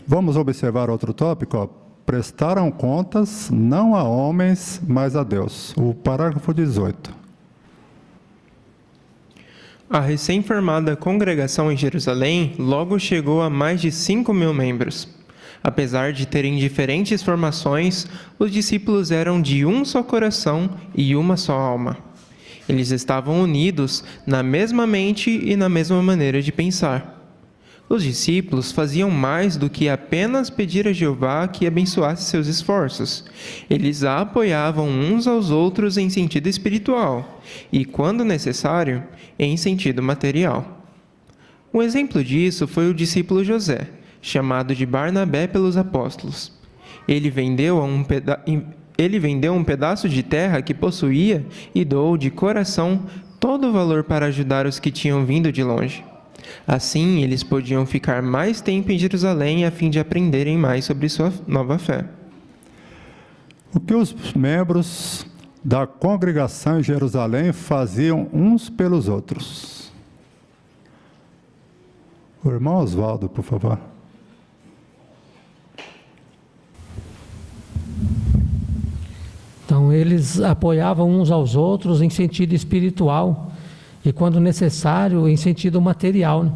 Vamos observar outro tópico, ó. Prestaram contas não a homens, mas a Deus. O parágrafo 18. A recém-formada congregação em Jerusalém logo chegou a mais de 5.000 membros. Apesar de terem diferentes formações, os discípulos eram de um só coração e uma só alma. Eles estavam unidos na mesma mente e na mesma maneira de pensar. Os discípulos faziam mais do que apenas pedir a Jeová que abençoasse seus esforços. Eles apoiavam uns aos outros em sentido espiritual e, quando necessário, em sentido material. Um exemplo disso foi o discípulo José, chamado de Barnabé pelos apóstolos. Ele vendeu um pedaço de terra que possuía e doou de coração todo o valor para ajudar os que tinham vindo de longe. Assim, eles podiam ficar mais tempo em Jerusalém a fim de aprenderem mais sobre sua nova fé. O que os membros da congregação em Jerusalém faziam uns pelos outros? O irmão Oswaldo, por favor. Então, eles apoiavam uns aos outros em sentido espiritual e, quando necessário, em sentido material, né?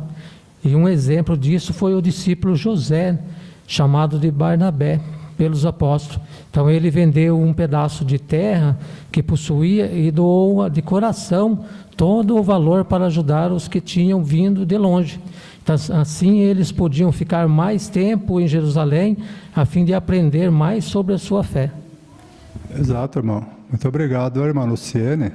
E um exemplo disso foi o discípulo José, chamado de Barnabé pelos apóstolos. Então, ele vendeu um pedaço de terra que possuía e doou de coração todo o valor para ajudar os que tinham vindo de longe. Então, assim, eles podiam ficar mais tempo em Jerusalém a fim de aprender mais sobre a sua fé. Exato, irmão. Muito obrigado, irmã Luciene.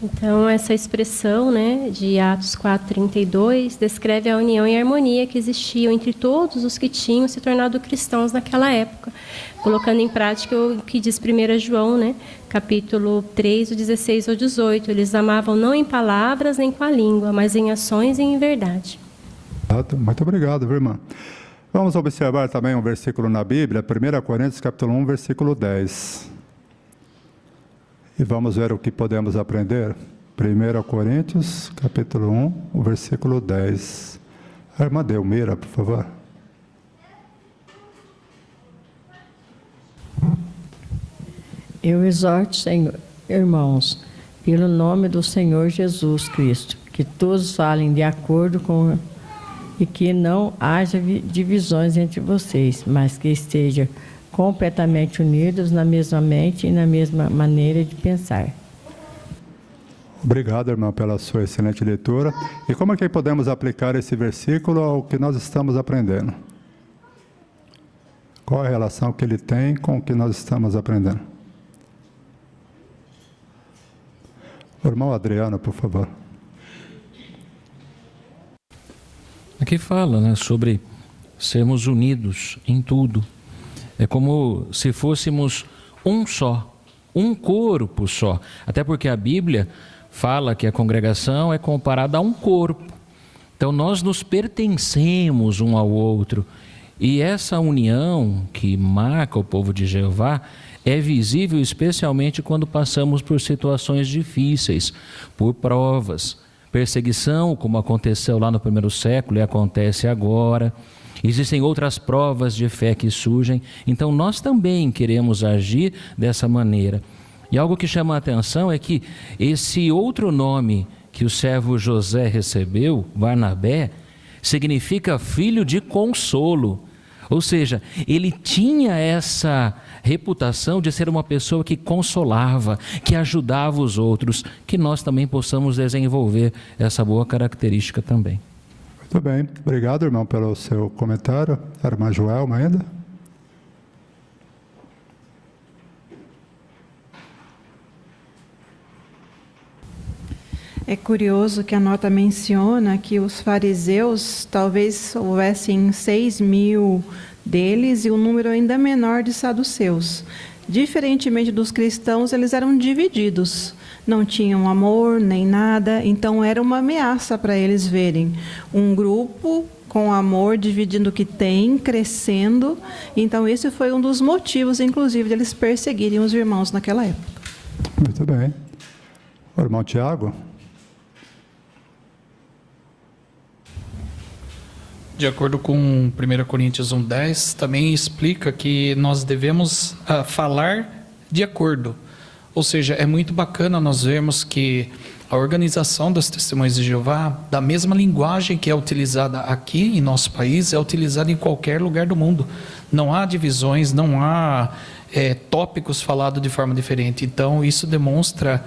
Então, essa expressão, né, de Atos 4:32 descreve a união e a harmonia que existiam entre todos os que tinham se tornado cristãos naquela época, colocando em prática o que diz 1 João, né, capítulo 3, do 16 ao 18. Eles amavam não em palavras nem com a língua, mas em ações e em verdade. Muito obrigado, irmã. Vamos observar também um versículo na Bíblia, 1 Coríntios, capítulo 1, versículo 10. E vamos ver o que podemos aprender. 1 Coríntios, capítulo 1, o versículo 10. A irmã Delmira, por favor. Eu exorto, Senhor, irmãos, pelo nome do Senhor Jesus Cristo, que todos falem de acordo com e que não haja divisões entre vocês, mas que estejam completamente unidos na mesma mente e na mesma maneira de pensar. Obrigado, irmão, pela sua excelente leitura. E como é que podemos aplicar esse versículo ao que nós estamos aprendendo? Qual a relação que ele tem com o que nós estamos aprendendo? O irmão Adriano, por favor. Aqui fala, né, sobre sermos unidos em tudo. É como se fôssemos um só, um corpo só. Até porque a Bíblia fala que a congregação é comparada a um corpo. Então nós nos pertencemos um ao outro. E essa união que marca o povo de Jeová é visível especialmente quando passamos por situações difíceis, por provas, perseguição, como aconteceu lá no primeiro século e acontece agora. Existem outras provas de fé que surgem, então nós também queremos agir dessa maneira. E algo que chama a atenção é que esse outro nome que o servo José recebeu, Barnabé, significa filho de consolo. Ou seja, ele tinha essa reputação de ser uma pessoa que consolava, que ajudava os outros, que nós também possamos desenvolver essa boa característica também. Muito bem. Obrigado, irmão, pelo seu comentário. A irmã Joelma ainda? É curioso que a nota menciona que os fariseus talvez houvessem 6.000 deles e um número ainda menor de saduceus. Diferentemente dos cristãos, eles eram divididos. Não tinham amor nem nada, então era uma ameaça para eles verem um grupo com amor, dividindo o que tem, crescendo. Então esse foi um dos motivos, inclusive, de eles perseguirem os irmãos naquela época. Muito bem. O irmão Tiago. De acordo com 1 Coríntios 1,10, também explica que nós devemos falar de acordo. Ou seja, é muito bacana nós vermos que a organização das Testemunhas de Jeová, da mesma linguagem que é utilizada aqui em nosso país, é utilizada em qualquer lugar do mundo. Não há divisões, não há tópicos falados de forma diferente. Então, isso demonstra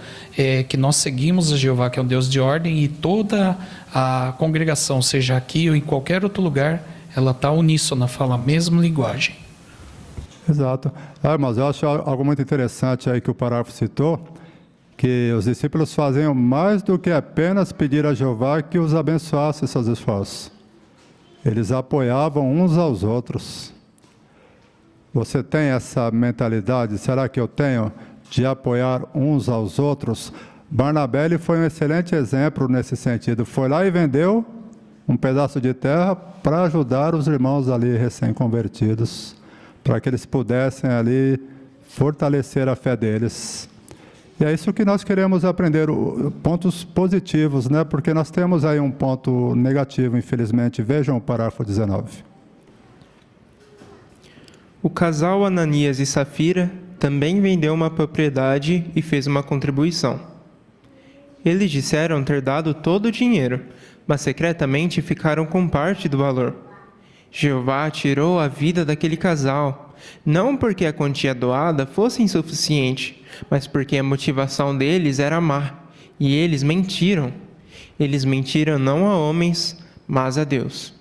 que nós seguimos a Jeová, que é um Deus de ordem, e toda a congregação, seja aqui ou em qualquer outro lugar, ela está uníssona, fala a mesma linguagem. Exato. Mas eu acho algo muito interessante aí que o parágrafo citou, que os discípulos faziam mais do que apenas pedir a Jeová que os abençoasse seus esforços. Eles apoiavam uns aos outros. Você tem essa mentalidade? Será que eu tenho de apoiar uns aos outros? Barnabé ele foi um excelente exemplo nesse sentido. Foi lá e vendeu um pedaço de terra para ajudar os irmãos ali recém-convertidos, para que eles pudessem ali fortalecer a fé deles. E é isso que nós queremos aprender, pontos positivos, né? Porque nós temos aí um ponto negativo, infelizmente. Vejam o parágrafo 19. O casal Ananias e Safira também vendeu uma propriedade e fez uma contribuição. Eles disseram ter dado todo o dinheiro, mas secretamente ficaram com parte do valor. Jeová tirou a vida daquele casal, não porque a quantia doada fosse insuficiente, mas porque a motivação deles era má, e eles mentiram. Eles mentiram não a homens, mas a Deus.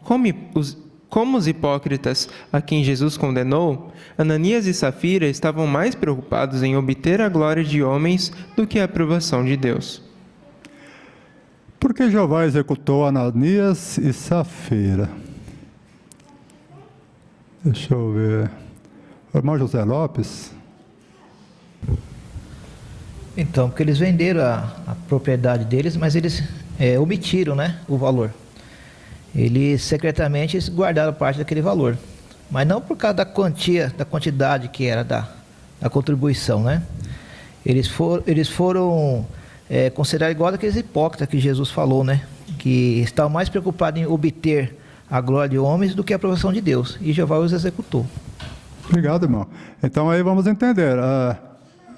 Como os hipócritas a quem Jesus condenou, Ananias e Safira estavam mais preocupados em obter a glória de homens do que a aprovação de Deus. Por que Jeová executou Ananias e Safira? Deixa eu ver. O irmão José Lopes. Então, porque eles venderam a propriedade deles, mas eles omitiram, né, o valor. Eles secretamente guardaram parte daquele valor, mas não por causa da quantidade que era da contribuição, né? Eles foram considerados igual aqueles hipócritas que Jesus falou, né? Que estavam mais preocupados em obter a glória de homens do que a aprovação de Deus, e Jeová os executou. Obrigado, irmão. Então aí vamos entender.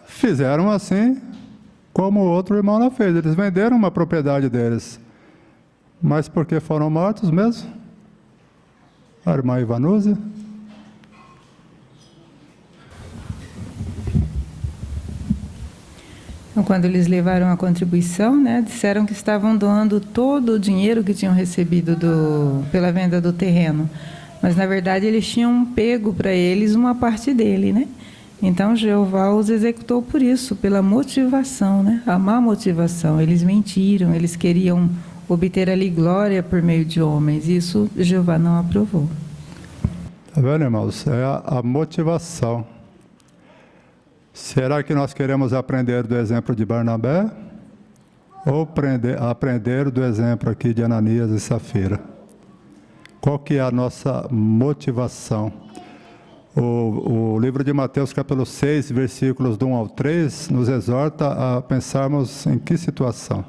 Fizeram assim como o outro irmão não fez. Eles venderam uma propriedade deles. Mas por que foram mortos mesmo? A irmã Ivanúzia? Então, quando eles levaram a contribuição, né, disseram que estavam doando todo o dinheiro que tinham recebido pela venda do terreno. Mas, na verdade, eles tinham pego para eles uma parte dele, né? Então, Jeová os executou por isso, pela motivação, né? A má motivação. Eles mentiram, eles queriam obter ali glória por meio de homens. Isso Jeová não aprovou. Está vendo, irmãos? É a motivação. Será que nós queremos aprender do exemplo de Barnabé? Ou aprender do exemplo aqui de Ananias e Safira? Qual que é a nossa motivação? O livro de Mateus, capítulo 6, versículos do 1 ao 3, nos exorta a pensarmos em que situação?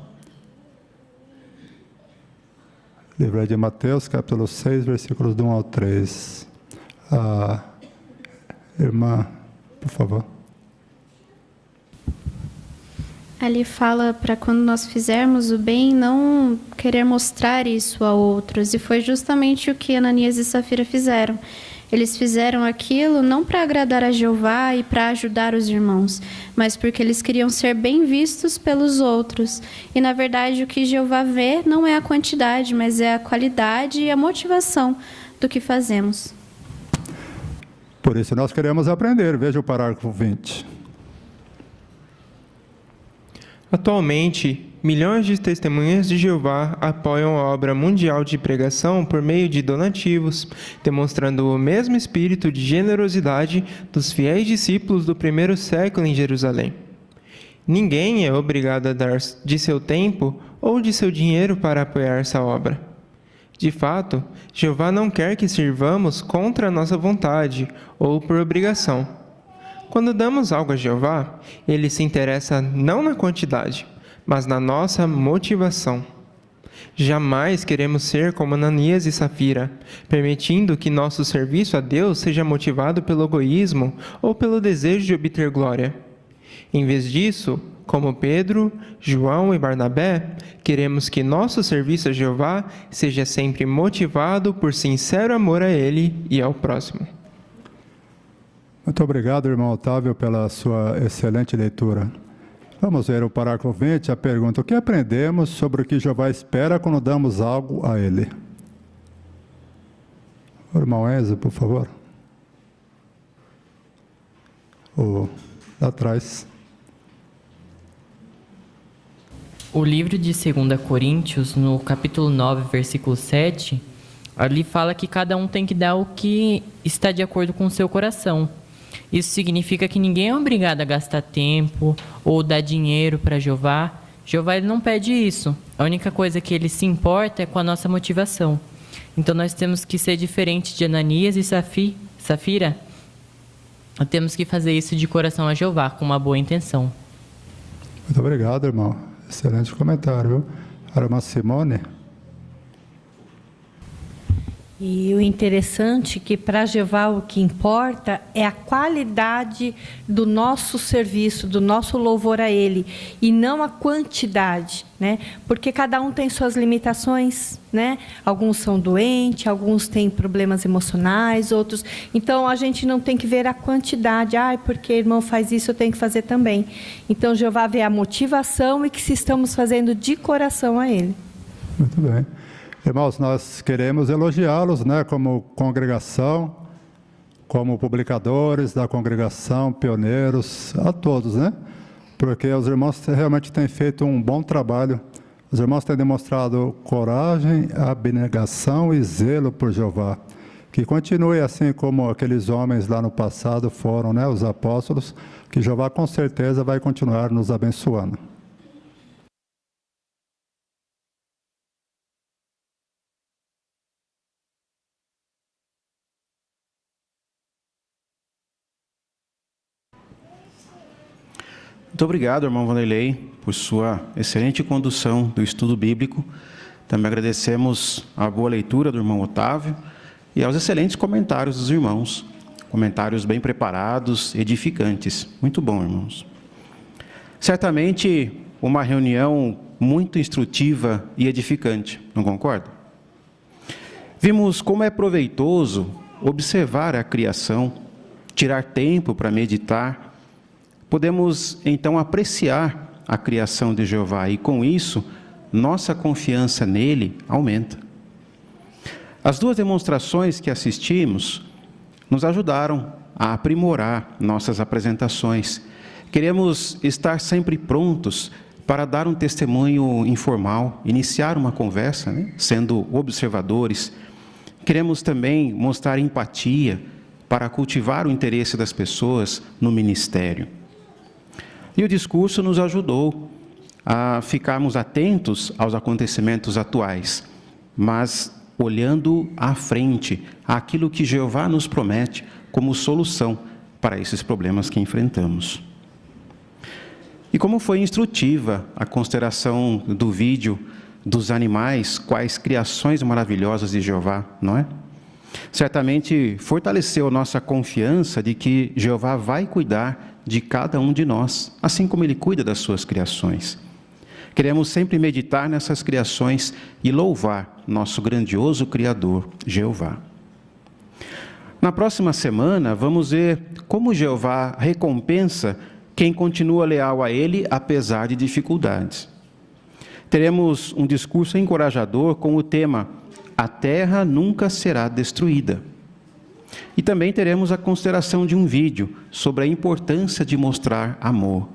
Livro de Mateus, capítulo 6, versículos do 1 ao 3. Irmã, por favor. Ali fala para quando nós fizermos o bem, não querer mostrar isso a outros. E foi justamente o que Ananias e Safira fizeram. Eles fizeram aquilo não para agradar a Jeová e para ajudar os irmãos, mas porque eles queriam ser bem vistos pelos outros. E, na verdade, o que Jeová vê não é a quantidade, mas é a qualidade e a motivação do que fazemos. Por isso nós queremos aprender. Veja o parágrafo 20. Atualmente, milhões de testemunhas de Jeová apoiam a obra mundial de pregação por meio de donativos, demonstrando o mesmo espírito de generosidade dos fiéis discípulos do primeiro século em Jerusalém. Ninguém é obrigado a dar de seu tempo ou de seu dinheiro para apoiar essa obra. De fato, Jeová não quer que sirvamos contra a nossa vontade ou por obrigação. Quando damos algo a Jeová, Ele se interessa não na quantidade, mas na nossa motivação. Jamais queremos ser como Ananias e Safira, permitindo que nosso serviço a Deus seja motivado pelo egoísmo ou pelo desejo de obter glória. Em vez disso, como Pedro, João e Barnabé, queremos que nosso serviço a Jeová seja sempre motivado por sincero amor a Ele e ao próximo. Muito obrigado, irmão Otávio, pela sua excelente leitura. Vamos ver o parágrafo 20, a pergunta: o que aprendemos sobre o que Jeová espera quando damos algo a Ele? O irmão Enzo, por favor. Lá atrás. O livro de 2 Coríntios, no capítulo 9, versículo 7, ali fala que cada um tem que dar o que está de acordo com o seu coração. Isso significa que ninguém é obrigado a gastar tempo ou dar dinheiro para Jeová. Jeová ele não pede isso. A única coisa que ele se importa é com a nossa motivação. Então nós temos que ser diferente de Ananias e Safira. Temos que fazer isso de coração a Jeová, com uma boa intenção. Muito obrigado, irmão. Excelente comentário, viu? A irmã Simone. E o interessante é que para Jeová o que importa é a qualidade do nosso serviço, do nosso louvor a Ele, e não a quantidade, né? Porque cada um tem suas limitações, né? Alguns são doentes, alguns têm problemas emocionais, outros... Então, a gente não tem que ver a quantidade. Porque o irmão faz isso, eu tenho que fazer também. Então, Jeová vê a motivação e que se estamos fazendo de coração a Ele. Muito bem. Irmãos, nós queremos elogiá-los, né, como congregação, como publicadores da congregação, pioneiros, a todos, né? Porque os irmãos realmente têm feito um bom trabalho. Os irmãos têm demonstrado coragem, abnegação e zelo por Jeová. Que continue assim como aqueles homens lá no passado foram, né, os apóstolos, que Jeová com certeza vai continuar nos abençoando. Muito obrigado, irmão Vanderlei, por sua excelente condução do estudo bíblico. Também agradecemos a boa leitura do irmão Otávio e aos excelentes comentários dos irmãos. Comentários bem preparados, edificantes. Muito bom, irmãos. Certamente, uma reunião muito instrutiva e edificante, não concorda? Vimos como é proveitoso observar a criação, tirar tempo para meditar. Podemos, então, apreciar a criação de Jeová e, com isso, nossa confiança nele aumenta. As duas demonstrações que assistimos nos ajudaram a aprimorar nossas apresentações. Queremos estar sempre prontos para dar um testemunho informal, iniciar uma conversa, né? Sendo observadores. Queremos também mostrar empatia para cultivar o interesse das pessoas no ministério. E o discurso nos ajudou a ficarmos atentos aos acontecimentos atuais, mas olhando à frente, àquilo que Jeová nos promete como solução para esses problemas que enfrentamos. E como foi instrutiva a consideração do vídeo dos animais, quais criações maravilhosas de Jeová, não é? Certamente fortaleceu nossa confiança de que Jeová vai cuidar de cada um de nós, assim como Ele cuida das suas criações. Queremos sempre meditar nessas criações e louvar nosso grandioso Criador, Jeová. Na próxima semana, vamos ver como Jeová recompensa quem continua leal a Ele, apesar de dificuldades. Teremos um discurso encorajador com o tema "A terra nunca será destruída". E também teremos a consideração de um vídeo sobre a importância de mostrar amor.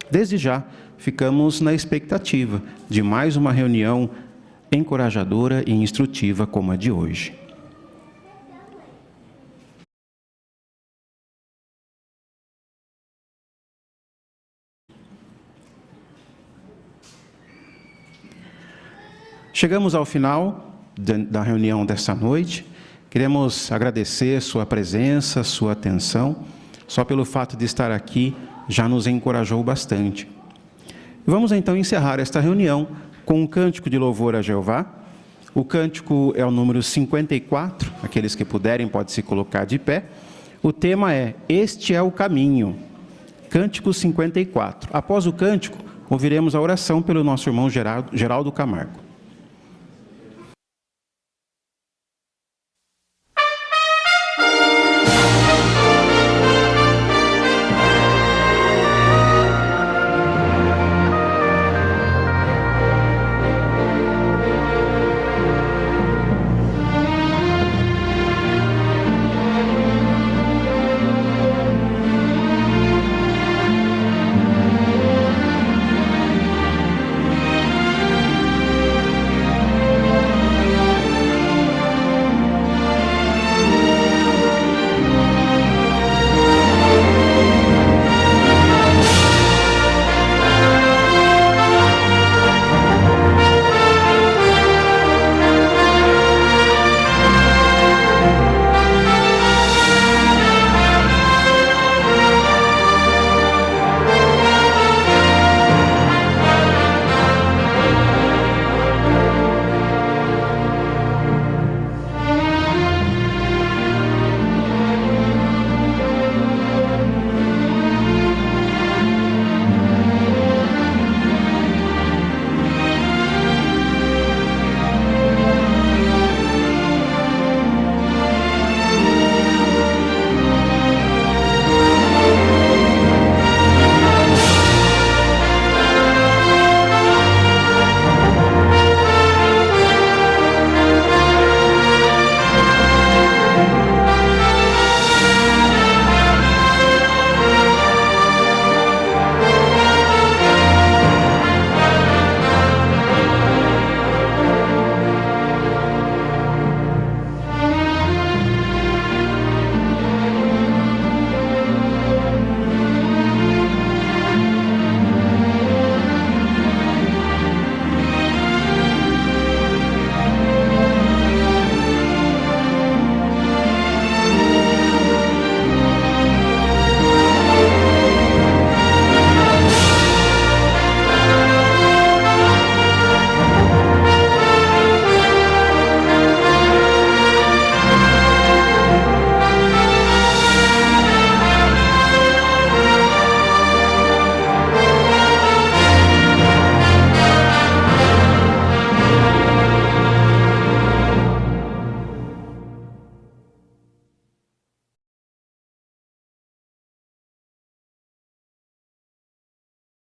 Desde já, ficamos na expectativa de mais uma reunião encorajadora e instrutiva como a de hoje. Chegamos ao final da reunião desta noite. Queremos agradecer sua presença, sua atenção. Só pelo fato de estar aqui já nos encorajou bastante. Vamos então encerrar esta reunião com um cântico de louvor a Jeová. O cântico é o número 54, aqueles que puderem podem se colocar de pé. O tema é Este é o Caminho, cântico 54. Após o cântico, ouviremos a oração pelo nosso irmão Geraldo Camargo.